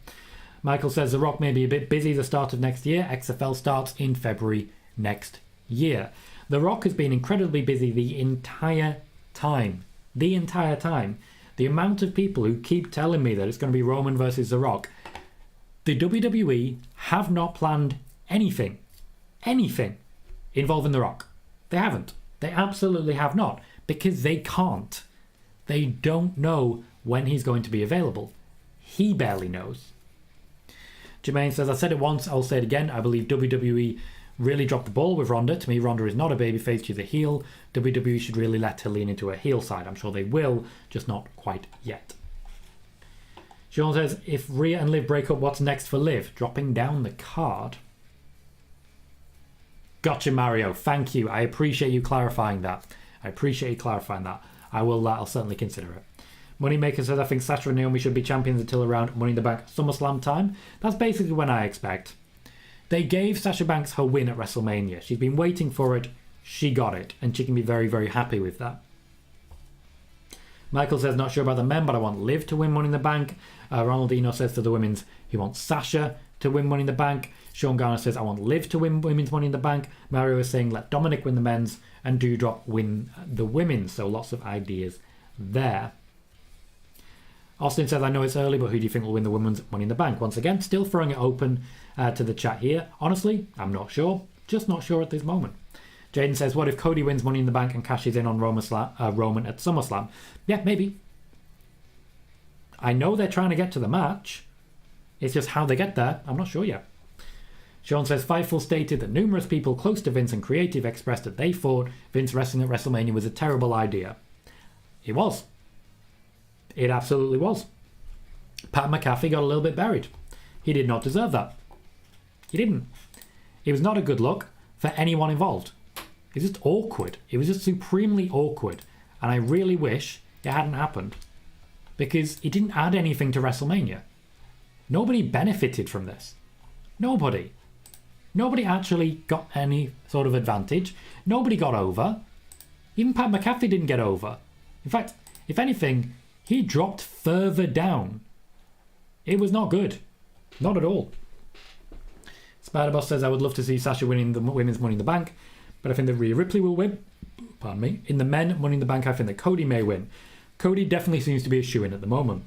Michael says, The Rock may be a bit busy the start of next year. XFL starts in February next year. The Rock has been incredibly busy the entire time. The entire time. The amount of people who keep telling me that it's going to be Roman versus The Rock. The WWE have not planned anything involving The Rock. They haven't. They absolutely have not. Because they can't. They don't know when he's going to be available. He barely knows. Jermaine says, I said it once, I'll say it again. I believe WWE really dropped the ball with Ronda. To me, Ronda is not a babyface, she's a heel. WWE should really let her lean into her heel side. I'm sure they will, just not quite yet. Sean says, if Rhea and Liv break up, what's next for Liv? Dropping down the card. Gotcha, Mario. Thank you. I appreciate you clarifying that. I'll certainly consider it. Moneymaker says, I think Sasha and Naomi should be champions until around Money in the Bank SummerSlam time. That's basically when I expect. They gave Sasha Banks her win at WrestleMania. She's been waiting for it. She got it. And she can be very, very happy with that. Michael says, not sure about the men, but I want Liv to win Money in the Bank. Ronaldinho says to the women's, he wants Sasha to win Money in the Bank. Sean Garner says, I want Liv to win women's Money in the Bank. Mario is saying, let Dominic win the men's and Doudrop win the women's. So lots of ideas there. Austin says, I know it's early, but who do you think will win the women's Money in the Bank? Once again, still throwing it open to the chat here. Honestly, I'm not sure. Just not sure at this moment. Jaden says, what if Cody wins Money in the Bank and cashes in on Roman at SummerSlam? Yeah, maybe. I know they're trying to get to the match. It's just how they get there. I'm not sure yet. Sean says, Fightful stated that numerous people close to Vince and creative expressed that they thought Vince wrestling at WrestleMania was a terrible idea. It was. It absolutely was. Pat McAfee got a little bit buried. He did not deserve that. He didn't. It was not a good look for anyone involved. It was just awkward. It was just supremely awkward. And I really wish it hadn't happened. Because it didn't add anything to WrestleMania. Nobody benefited from this. Nobody. Nobody actually got any sort of advantage. Nobody got over. Even Pat McAfee didn't get over. In fact, if anything, he dropped further down. It was not good. Not at all. Spider-Boss says, I would love to see Sasha winning the women's Money in the Bank, but I think that Rhea Ripley will win. Pardon me. In the men Money in the Bank, I think that Cody may win. Cody definitely seems to be a shoo-in at the moment.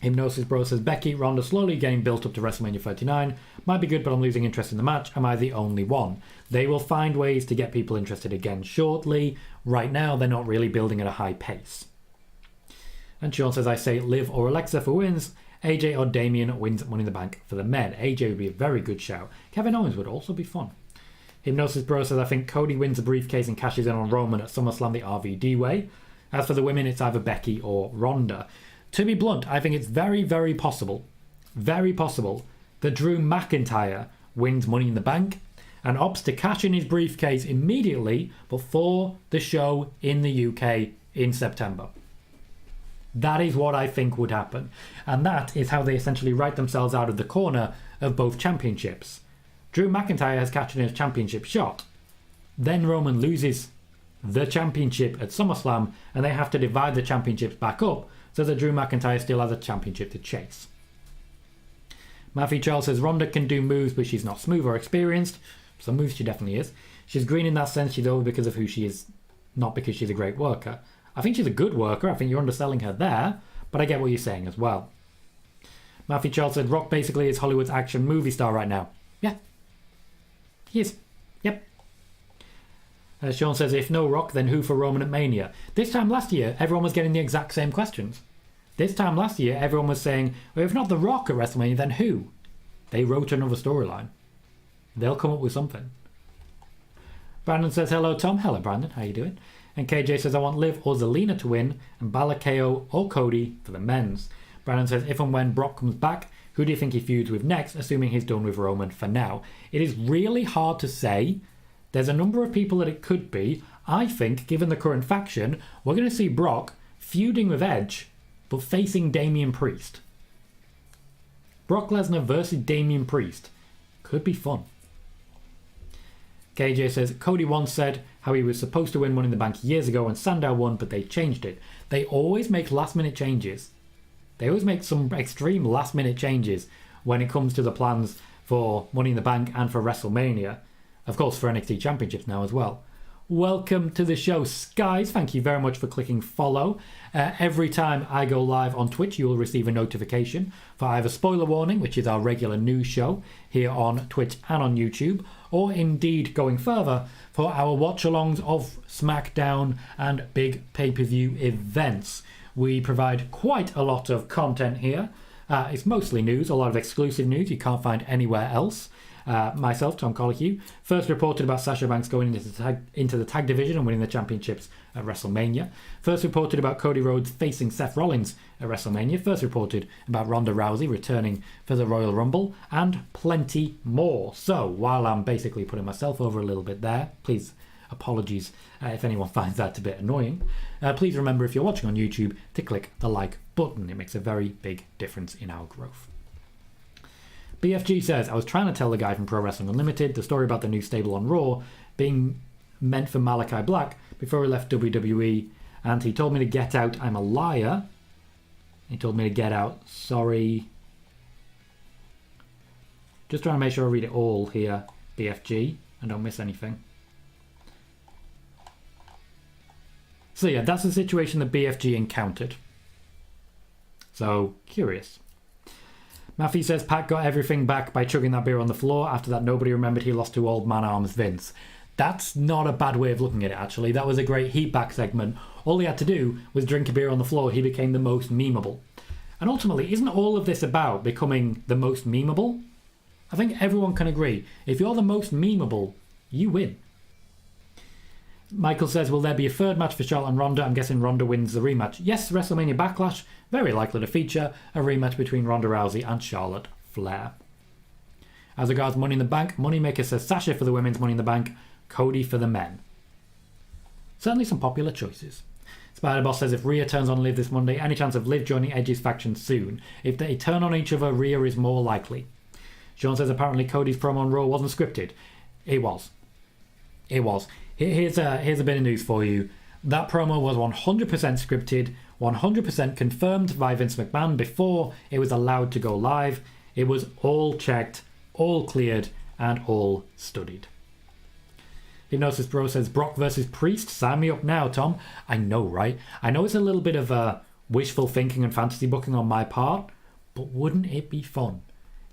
Hypnosis Bro says, Becky, Ronda slowly getting built up to WrestleMania 39. Might be good, but I'm losing interest in the match. Am I the only one? They will find ways to get people interested again shortly. Right now, they're not really building at a high pace. And Sean says, I say Liv or Alexa for wins. AJ or Damien wins Money in the Bank for the men. AJ would be a very good shout. Kevin Owens would also be fun. Hypnosis Bro says, I think Cody wins the briefcase and cashes in on Roman at SummerSlam the RVD way. As for the women, it's either Becky or Ronda. To be blunt, I think it's very, very possible that Drew McIntyre wins Money in the Bank and opts to cash in his briefcase immediately before the show in the UK in September. That is what I think would happen. And that is how they essentially write themselves out of the corner of both championships. Drew McIntyre has cashed in his championship shot. Then Roman loses the championship at SummerSlam and they have to divide the championships back up so that Drew McIntyre still has a championship to chase. Matthew Charles says, Ronda can do moves, but she's not smooth or experienced. Some moves she definitely is. She's green in that sense. She's over because of who she is, not because she's a great worker. I think she's a good worker. I think you're underselling her there, but I get what you're saying as well. Matthew Charles said, Rock basically is Hollywood's action movie star right now. Yeah. He is. Yep. Sean says, if no Rock, then who for Roman at Mania? This time last year, everyone was getting the exact same questions. This time last year, everyone was saying, well, if not The Rock at WrestleMania, then who? They wrote another storyline. They'll come up with something. Brandon says, hello, Tom. Hello, Brandon. How you doing? And KJ says, I want Liv or Zelina to win, and Balor, KO or Cody for the men's. Brandon says, if and when Brock comes back, who do you think he feuds with next, assuming he's done with Roman for now? It is really hard to say. There's a number of people that it could be. I think, given the current faction, we're going to see Brock feuding with Edge, but facing Damian Priest. Brock Lesnar versus Damian Priest. Could be fun. KJ says, Cody once said how he was supposed to win Money in the Bank years ago and Sandow won, but they changed it. They always make last-minute changes. They always make some extreme last-minute changes when it comes to the plans for Money in the Bank and for WrestleMania. Of course, for NXT Championships now as well. Welcome to the show, Skies. Thank you very much for clicking follow. Every time I go live on Twitch, you will receive a notification for either Spoiler Warning, which is our regular news show here on Twitch and on YouTube, or indeed, going further, for our watch-alongs of SmackDown and big pay-per-view events. We provide quite a lot of content here. It's mostly news, a lot of exclusive news you can't find anywhere else. Myself, Tom Colohue, first reported about Sasha Banks going into the tag division and winning the championships at WrestleMania. First reported about Cody Rhodes facing Seth Rollins at WrestleMania. First reported about Ronda Rousey returning for the Royal Rumble, and plenty more. So, while I'm basically putting myself over a little bit there, please Apologies if anyone finds that a bit annoying. Please remember, if you're watching on YouTube, to click the like button. It makes a very big difference in our growth. BFG says, I was trying to tell the guy from Pro Wrestling Unlimited the story about the new stable on Raw being meant for Malachi Black before he left WWE, and he told me to get out. I'm a liar. He told me to get out. Sorry. Just trying to make sure I read it all here, BFG, and don't miss anything. So yeah, that's the situation that BFG encountered. So, curious. Matthew says, Pat got everything back by chugging that beer on the floor. After that, nobody remembered he lost to Old Man Arms Vince. That's not a bad way of looking at it, actually. That was a great heat back segment. All he had to do was drink a beer on the floor. He became the most memeable. And ultimately, isn't all of this about becoming the most memeable? I think everyone can agree. If you're the most memeable, you win. Michael says, will there be a third match for Charlotte and Ronda? I'm guessing Ronda wins the rematch. Yes, WrestleMania Backlash, very likely to feature a rematch between Ronda Rousey and Charlotte Flair. As regards Money in the Bank, Moneymaker says Sasha for the women's Money in the Bank, Cody for the men. Certainly some popular choices. Spider-Boss says, if Rhea turns on Liv this Monday, any chance of Liv joining Edge's faction soon? If they turn on each other, Rhea is more likely. Sean says, apparently Cody's promo on Raw wasn't scripted. It was. It was. Here's a bit of news for you. That promo was 100% scripted, 100% confirmed by Vince McMahon before it was allowed to go live. It was all checked, all cleared, and all studied. Hypnosis Bro says, Brock versus Priest, sign me up now, Tom. I know, right? I know it's a little bit of wishful thinking and fantasy booking on my part, but wouldn't it be fun?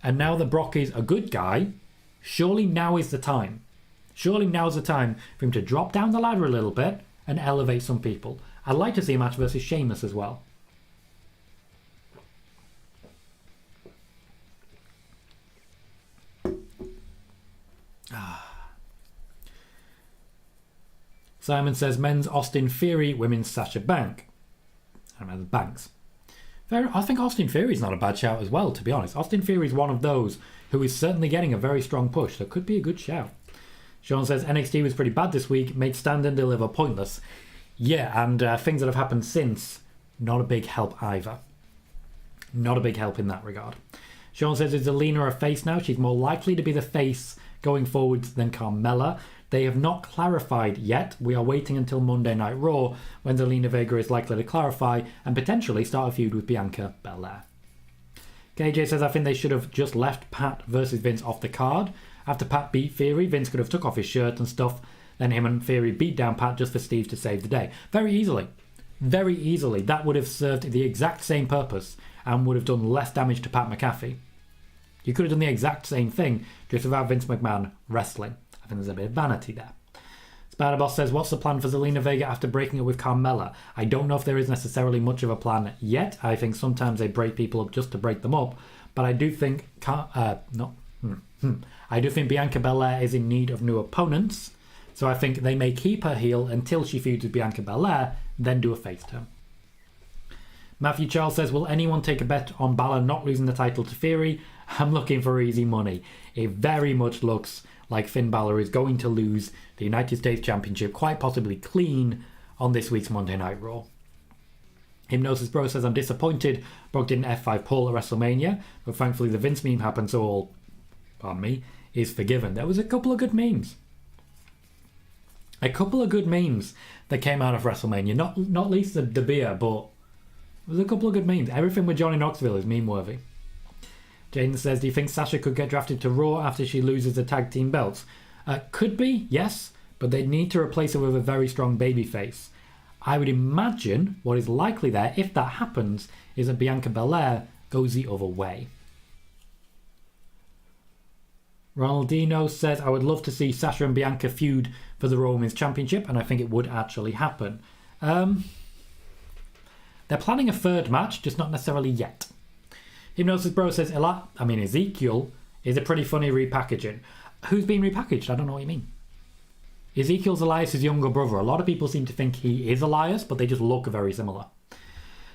And now that Brock is a good guy, surely now is the time. Surely now's the time for him to drop down the ladder a little bit and elevate some people. I'd like to see a match versus Sheamus as well. Simon says, men's Austin Theory, women's Sasha Banks. I remember Banks. I think Austin Theory's not a bad shout as well, to be honest. Austin Theory's one of those who is certainly getting a very strong push. That could be a good shout. Sean says, NXT was pretty bad this week, made Stand and Deliver pointless. Yeah, and things that have happened since, not a big help either. Not a big help in that regard. Sean says, is Zelina a face now? She's more likely to be the face going forwards than Carmella. They have not clarified yet. We are waiting until Monday Night Raw, when Zelina Vega is likely to clarify and potentially start a feud with Bianca Belair. KJ says, I think they should have just left Pat versus Vince off the card. After Pat beat Theory, Vince could have took off his shirt and stuff, then him and Theory beat down Pat just for Steve to save the day. Very easily. Very easily. That would have served the exact same purpose and would have done less damage to Pat McAfee. You could have done the exact same thing just without Vince McMahon wrestling. I think there's a bit of vanity there. Spider-Boss says, what's the plan for Zelina Vega after breaking up with Carmella? I don't know if there is necessarily much of a plan yet. I think sometimes they break people up just to break them up. But I do think... I do think Bianca Belair is in need of new opponents. So I think they may keep her heel until she feuds with Bianca Belair, then do a face turn. Matthew Charles says, will anyone take a bet on Balor not losing the title to Theory? I'm looking for easy money. It very much looks like Finn Balor is going to lose the United States Championship quite possibly clean on this week's Monday Night Raw. Hypnosis Bro says, I'm disappointed Brock didn't F5 Paul at WrestleMania, but thankfully the Vince meme happened, so all, pardon me, is forgiven. There was a couple of good memes. A couple of good memes that came out of WrestleMania. Not least the beer, but there was a couple of good memes. Everything with Johnny Knoxville is meme-worthy. Jaden says, do you think Sasha could get drafted to Raw after she loses the tag team belts? Could be, yes, but they'd need to replace her with a very strong babyface. I would imagine what is likely there, if that happens, is that Bianca Belair goes the other way. Ronaldinho says, I would love to see Sasha and Bianca feud for the Raw Women's Championship, and I think it would actually happen. They're planning a third match, just not necessarily yet. Hypnosis Bro says, Ezekiel is a pretty funny repackaging. Who's been repackaged? I don't know what you mean. Ezekiel's Elias' younger brother. A lot of people seem to think he is Elias, but they just look very similar.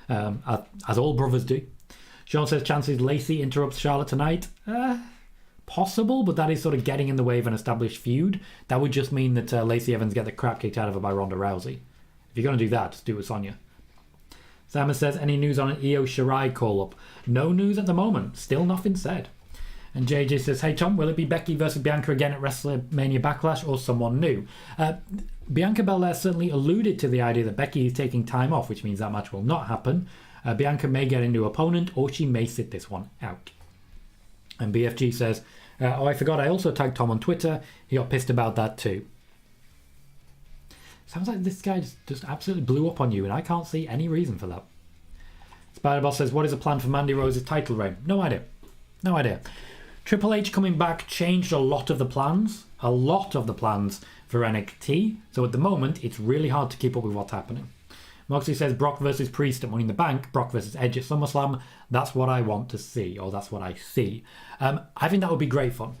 As all brothers do. Sean says, chances Lacey interrupts Charlotte tonight? possible, but that is sort of getting in the way of an established feud. That would just mean that Lacey Evans get the crap kicked out of her by Ronda Rousey. If you're going to do that, just do it with Sonya. Simon says, any news on an Io Shirai call-up? No news at the moment. Still nothing said. And JJ says, hey Tom, will it be Becky versus Bianca again at WrestleMania Backlash or someone new? Bianca Belair certainly alluded to the idea that Becky is taking time off, which means that match will not happen. Bianca may get a new opponent, or she may sit this one out. And BFG says, oh, I forgot, I also tagged Tom on Twitter. He got pissed about that too. Sounds like this guy just absolutely blew up on you, and I can't see any reason for that. Spider-Boss says, what is the plan for Mandy Rose's title reign? No idea. No idea. Triple H coming back changed a lot of the plans. A lot of the plans for NXT. So at the moment, it's really hard to keep up with what's happening. Moxley says, Brock versus Priest at Money in the Bank. Brock versus Edge at SummerSlam. That's what I want to see, or that's what I see. I think that would be great fun.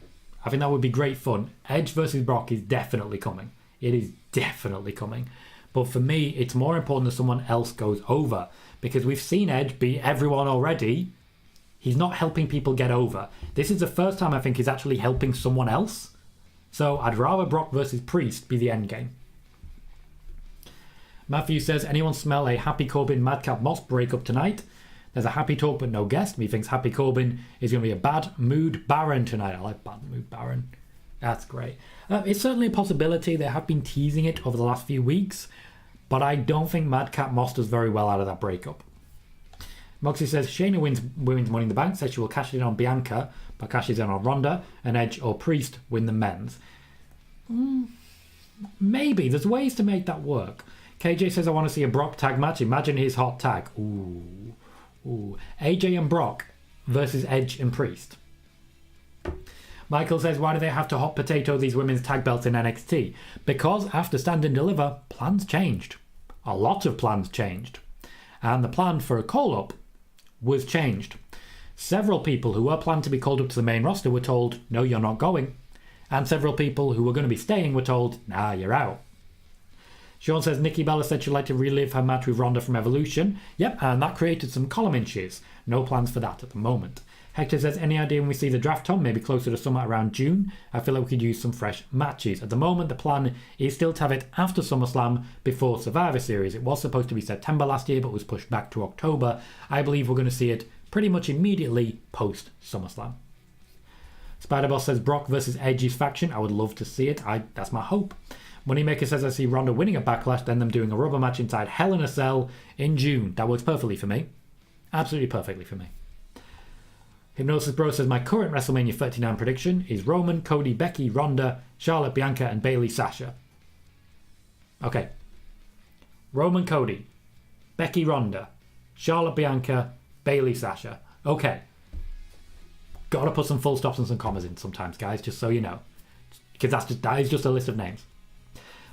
I think that would be great fun. Edge versus Brock is definitely coming. It is definitely coming. But for me, it's more important that someone else goes over. Because we've seen Edge beat everyone already. He's not helping people get over. This is the first time I think he's actually helping someone else. So I'd rather Brock versus Priest be the end game. Matthew says, anyone smell a Happy Corbin Madcap Moss breakup tonight? There's a happy talk but no guest. He thinks Happy Corbin is going to be a bad mood Baron tonight. I like bad mood Baron. That's great. It's certainly a possibility. They have been teasing it over the last few weeks. But I don't think Madcap Moss does very well out of that breakup. Moxie says, Shayna wins women's Money in the Bank. Says she will cash it in on Bianca, but cashes in on Ronda. And Edge or Priest win the men's. Maybe. There's ways to make that work. KJ says, I want to see a Brock tag match. Imagine his hot tag. Ooh. AJ and Brock versus Edge and Priest. Michael says, why do they have to hot potato these women's tag belts in NXT? Because after Stand and Deliver, plans changed. A lot of plans changed. And the plan for a call-up was changed. Several people who were planned to be called up to the main roster were told, no, you're not going. And several people who were going to be staying were told, nah, you're out. Sean says, Nikki Bella said she'd like to relive her match with Ronda from Evolution. Yep, and that created some column inches. No plans for that at the moment. Hector says, any idea when we see the draft, Tom? Maybe closer to summer around June. I feel like we could use some fresh matches. At the moment, the plan is still to have it after SummerSlam before Survivor Series. It was supposed to be September last year, but was pushed back to October. I believe we're going to see it pretty much immediately post SummerSlam. Spider-Boss says, Brock versus Edge's faction. I would love to see it. That's my hope. Moneymaker says, I see Ronda winning a Backlash, then them doing a rubber match inside Hell in a Cell in June. That works perfectly for me. Absolutely perfectly for me. Hypnosis Bro says, my current WrestleMania 39 prediction is Roman, Cody, Becky, Ronda, Charlotte, Bianca, and Bayley, Sasha. Okay. Roman, Cody, Becky, Ronda, Charlotte, Bianca, Bayley, Sasha. Okay. Gotta put some full stops and some commas in sometimes, guys, just so you know. Because that is just a list of names.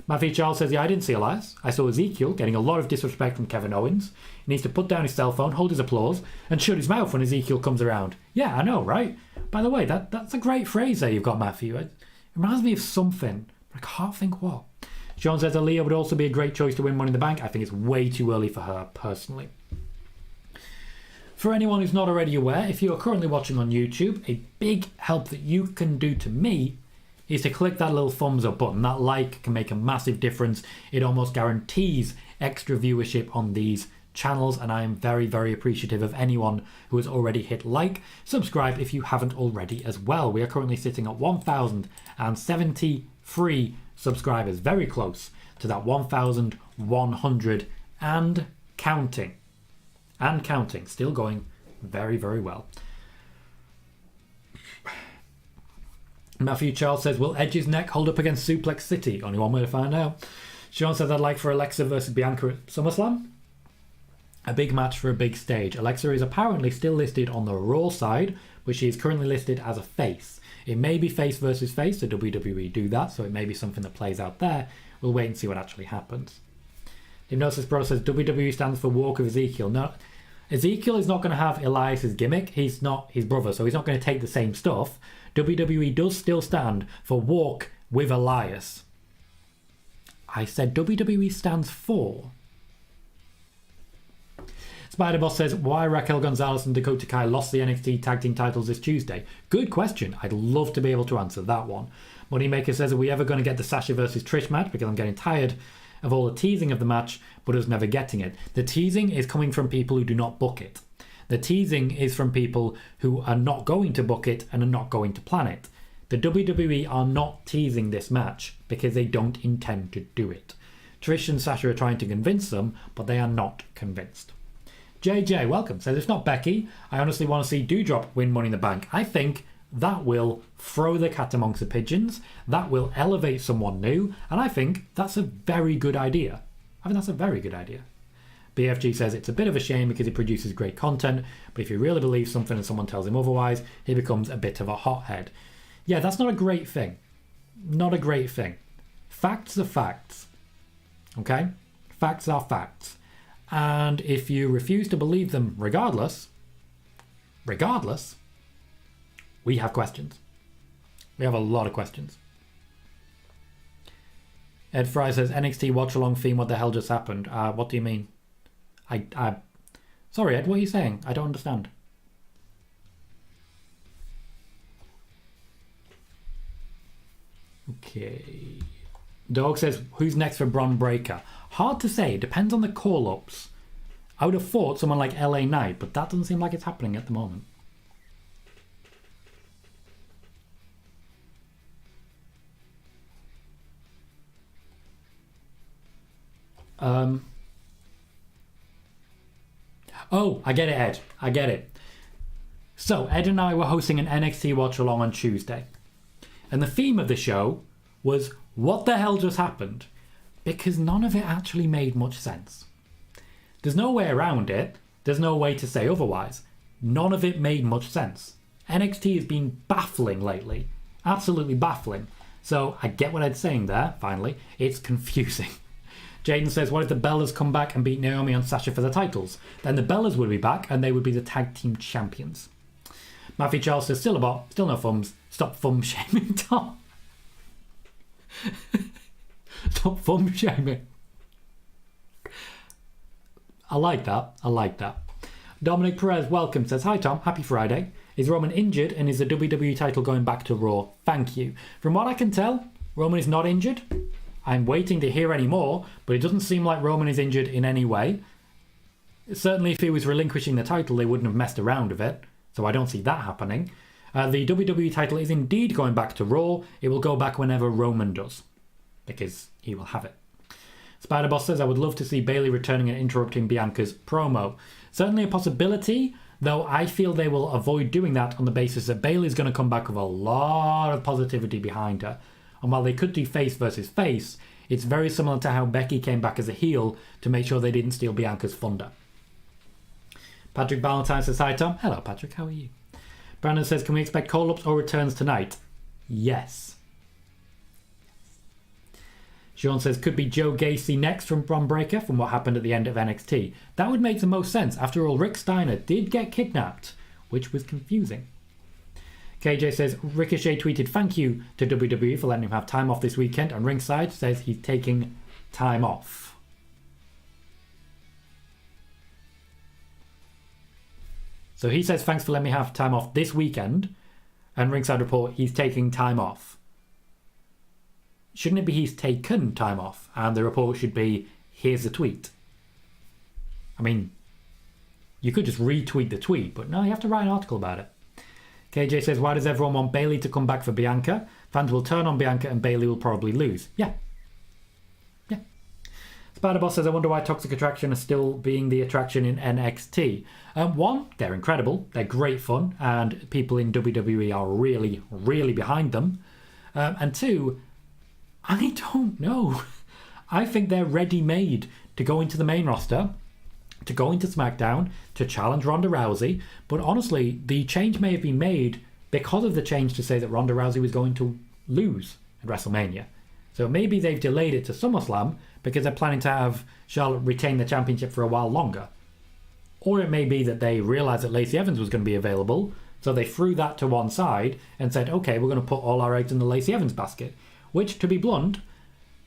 Matthew Charles says, yeah, I didn't see Elias. I saw Ezekiel getting a lot of disrespect from Kevin Owens. He needs to put down his cell phone, hold his applause, and shut his mouth when Ezekiel comes around. Yeah, I know, right? By the way, that's a great phrase there you've got, Matthew. It reminds me of something. I can't think what. Sean says, Aaliyah would also be a great choice to win Money in the Bank. I think it's way too early for her, personally. For anyone who's not already aware, if you are currently watching on YouTube, a big help that you can do to me is to click that little thumbs up button. That like can make a massive difference. It almost guarantees extra viewership on these channels, and I am very, very appreciative of anyone who has already hit like. Subscribe if you haven't already as well. We are currently sitting at 1,073 subscribers, very close to that 1,100 and counting. And counting, still going very, very well. Matthew Charles says, will Edge's neck hold up against Suplex City? Only one way to find out. Sean says, I'd like for Alexa versus Bianca at SummerSlam. A big match for a big stage. Alexa is apparently still listed on the Raw side, but she is currently listed as a face. It may be face versus face, so WWE do that, so it may be something that plays out there. We'll wait and see what actually happens. Hypnosis Bro says, WWE stands for Walk of Ezekiel. No, Ezekiel is not going to have Elias's gimmick. He's not his brother, so he's not going to take the same stuff. WWE does still stand for Walk with Elias. I said WWE stands for. Spider Boss says, why Raquel Gonzalez and Dakota Kai lost the NXT tag team titles this Tuesday? Good question. I'd love to be able to answer that one. Moneymaker says, are we ever going to get the Sasha versus Trish match? Because I'm getting tired of all the teasing of the match, but us never getting it. The teasing is coming from people who do not book it. The teasing is from people who are not going to book it and are not going to plan it. The WWE are not teasing this match because they don't intend to do it. Trish and Sasha are trying to convince them, but they are not convinced. JJ, welcome, says, it's not Becky. I honestly want to see Doudrop win Money in the Bank. I think that will throw the cat amongst the pigeons. That will elevate someone new. And I think that's a very good idea. BFG says it's a bit of a shame because he produces great content, but if he really believes something and someone tells him otherwise, he becomes a bit of a hothead. Yeah, that's not a great thing. Not a great thing. Facts are facts. Okay? Facts are facts. And if you refuse to believe them regardless, we have questions. We have a lot of questions. Ed Fry says, NXT watch-along theme, what the hell just happened? What do you mean? Sorry, Ed, what are you saying? I don't understand. Okay. Dog says, who's next for Bron Breakker? Hard to say. Depends on the call-ups. I would have thought someone like LA Knight, but that doesn't seem like it's happening at the moment. Oh, I get it, Ed. I get it. So, Ed and I were hosting an NXT watch-along on Tuesday. And the theme of the show was, what the hell just happened? Because none of it actually made much sense. There's no way around it. There's no way to say otherwise. None of it made much sense. NXT has been baffling lately. Absolutely baffling. So, I get what Ed's saying there, finally. It's confusing. Jaden says, what if the Bellas come back and beat Naomi and Sasha for the titles? Then the Bellas would be back and they would be the tag team champions. Matthew Charles says, still no thumbs. Stop thumb shaming, Tom. Stop thumb shaming. I like that. Dominic Perez, welcome, says, hi Tom, happy Friday. Is Roman injured and is the WWE title going back to Raw? Thank you. From what I can tell, Roman is not injured. I'm waiting to hear any more, but it doesn't seem like Roman is injured in any way. Certainly if he was relinquishing the title, they wouldn't have messed around with it, so I don't see that happening. The WWE title is indeed going back to Raw. It will go back whenever Roman does, because he will have it. Spider-Boss says, I would love to see Bayley returning and interrupting Bianca's promo. Certainly a possibility, though I feel they will avoid doing that on the basis that Bayley's going to come back with a lot of positivity behind her. And while they could do face versus face, it's very similar to how Becky came back as a heel to make sure they didn't steal Bianca's thunder. Patrick Valentine says, hi Tom. Hello Patrick, how are you? Brandon says, can we expect call-ups or returns tonight? Yes. Sean says, could be Joe Gacy next from Bron Breakker from what happened at the end of NXT. That would make the most sense. After all, Rick Steiner did get kidnapped, which was confusing. KJ says, Ricochet tweeted thank you to WWE for letting him have time off this weekend, and Ringside says he's taking time off. So he says thanks for letting me have time off this weekend, and Ringside report he's taking time off. Shouldn't it be he's taken time off? And the report should be, here's the tweet. I mean, you could just retweet the tweet, but no, you have to write an article about it. KJ says, why does everyone want Bayley to come back for Bianca? Fans will turn on Bianca and Bayley will probably lose. Yeah. Spider-Boss says, I wonder why Toxic Attraction are still being the attraction in NXT. One, they're incredible. They're great fun. And people in WWE are really, really behind them. And two, I don't know. I think they're ready-made to go into the main roster, to go into SmackDown, to challenge Ronda Rousey. But honestly, the change may have been made because of the change to say that Ronda Rousey was going to lose at WrestleMania. So maybe they've delayed it to SummerSlam because they're planning to have Charlotte retain the championship for a while longer. Or it may be that they realised that Lacey Evans was going to be available, so they threw that to one side and said, okay, we're going to put all our eggs in the Lacey Evans basket. Which, to be blunt,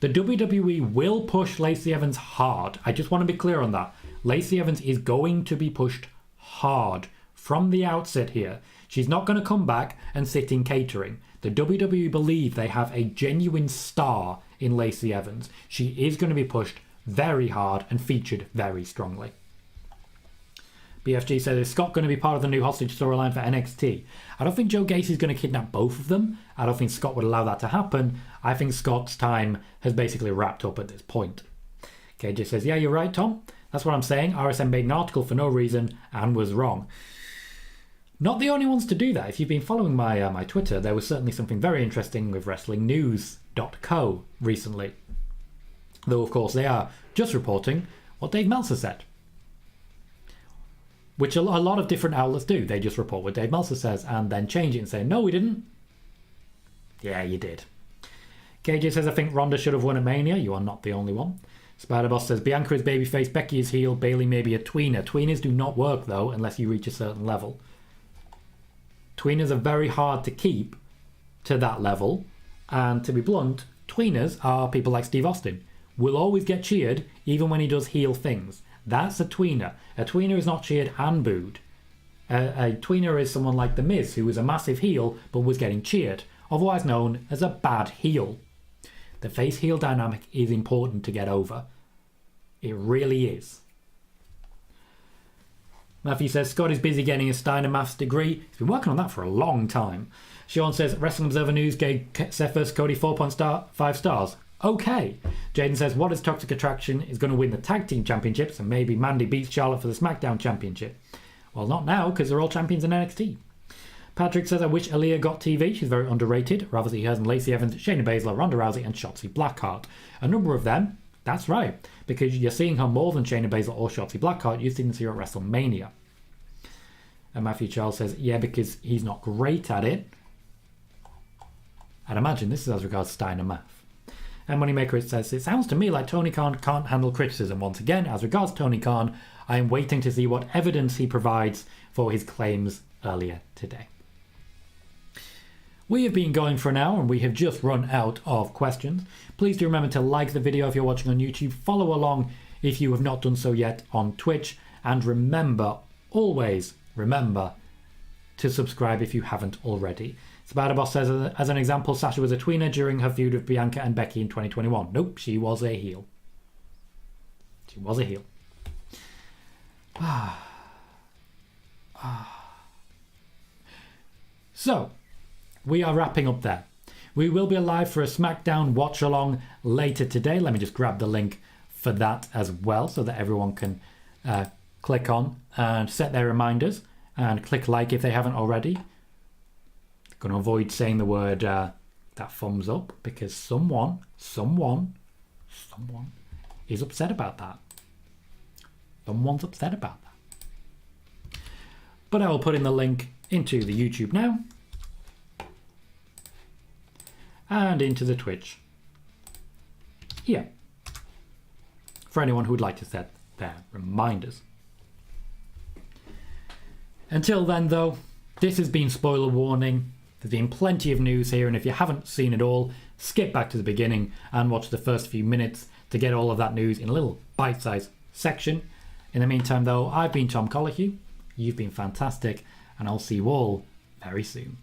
the WWE will push Lacey Evans hard. I just want to be clear on that. Lacey Evans is going to be pushed hard from the outset here. She's not going to come back and sit in catering. The WWE believe they have a genuine star in Lacey Evans. She is going to be pushed very hard and featured very strongly. BFG says, is Scott going to be part of the new hostage storyline for NXT? I don't think Joe Gacy's going to kidnap both of them. I don't think Scott would allow that to happen. I think Scott's time has basically wrapped up at this point. KJ says, yeah, you're right, Tom. That's what I'm saying. RSM made an article for no reason and was wrong. Not the only ones to do that. If you've been following my Twitter, there was certainly something very interesting with WrestlingNews.co recently. Though, of course, they are just reporting what Dave Meltzer said. Which a lot of different outlets do. They just report what Dave Meltzer says and then change it and say, no, we didn't. Yeah, you did. KJ says, I think Ronda should have won at Mania. You are not the only one. Spider-Boss says, Bianca is babyface, Becky is heel, Bayley may be a tweener. Tweeners do not work, though, unless you reach a certain level. Tweeners are very hard to keep to that level. And to be blunt, tweeners are people like Steve Austin. Will always get cheered, even when he does heel things. That's a tweener. A tweener is not cheered and booed. A tweener is someone like The Miz, who was a massive heel but was getting cheered, otherwise known as a bad heel. The face-heel dynamic is important to get over. It really is. Matthew says, Scott is busy getting a Steiner Maths degree. He's been working on that for a long time. Sean says, Wrestling Observer News gave Seth vs. Cody 4.5 stars. Okay. Jaden says, what is Toxic Attraction is going to win the tag team championships and maybe Mandy beats Charlotte for the SmackDown championship. Well, not now because they're all champions in NXT. Patrick says, I wish Aaliyah got TV. She's very underrated. Rather see her than Lacey Evans, Shayna Baszler, Ronda Rousey and Shotzi Blackheart. A number of them, that's right, because you're seeing her more than Shayna Baszler or Shotzi Blackheart. You didn't see her at WrestleMania. And Matthew Charles says, yeah, because he's not great at it. I'd imagine this is as regards Steiner Math. And Moneymaker says, it sounds to me like Tony Khan can't handle criticism. Once again, as regards Tony Khan, I am waiting to see what evidence he provides for his claims earlier today. We have been going for an hour and we have just run out of questions. Please do remember to like the video if you're watching on YouTube. Follow along if you have not done so yet on Twitch. And remember, always remember to subscribe if you haven't already. Spider-Boss says, as an example, Sasha was a tweener during her feud with Bianca and Becky in 2021. Nope, she was a heel. She was a heel. So, we are wrapping up there. We will be live for a SmackDown watch-along later today. Let me just grab the link for that as well so that everyone can click on and set their reminders and click like if they haven't already. Going to avoid saying the word that thumbs up because someone is upset about that. Someone's upset about that. But I will put in the link into the YouTube now and into the Twitch here for anyone who would like to set their reminders. Until then, though, this has been Spoiler Warning. There's been plenty of news here, and if you haven't seen it all, skip back to the beginning and watch the first few minutes to get all of that news in a little bite-sized section. In the meantime, though, I've been Tom Collihew. You've been fantastic, and I'll see you all very soon.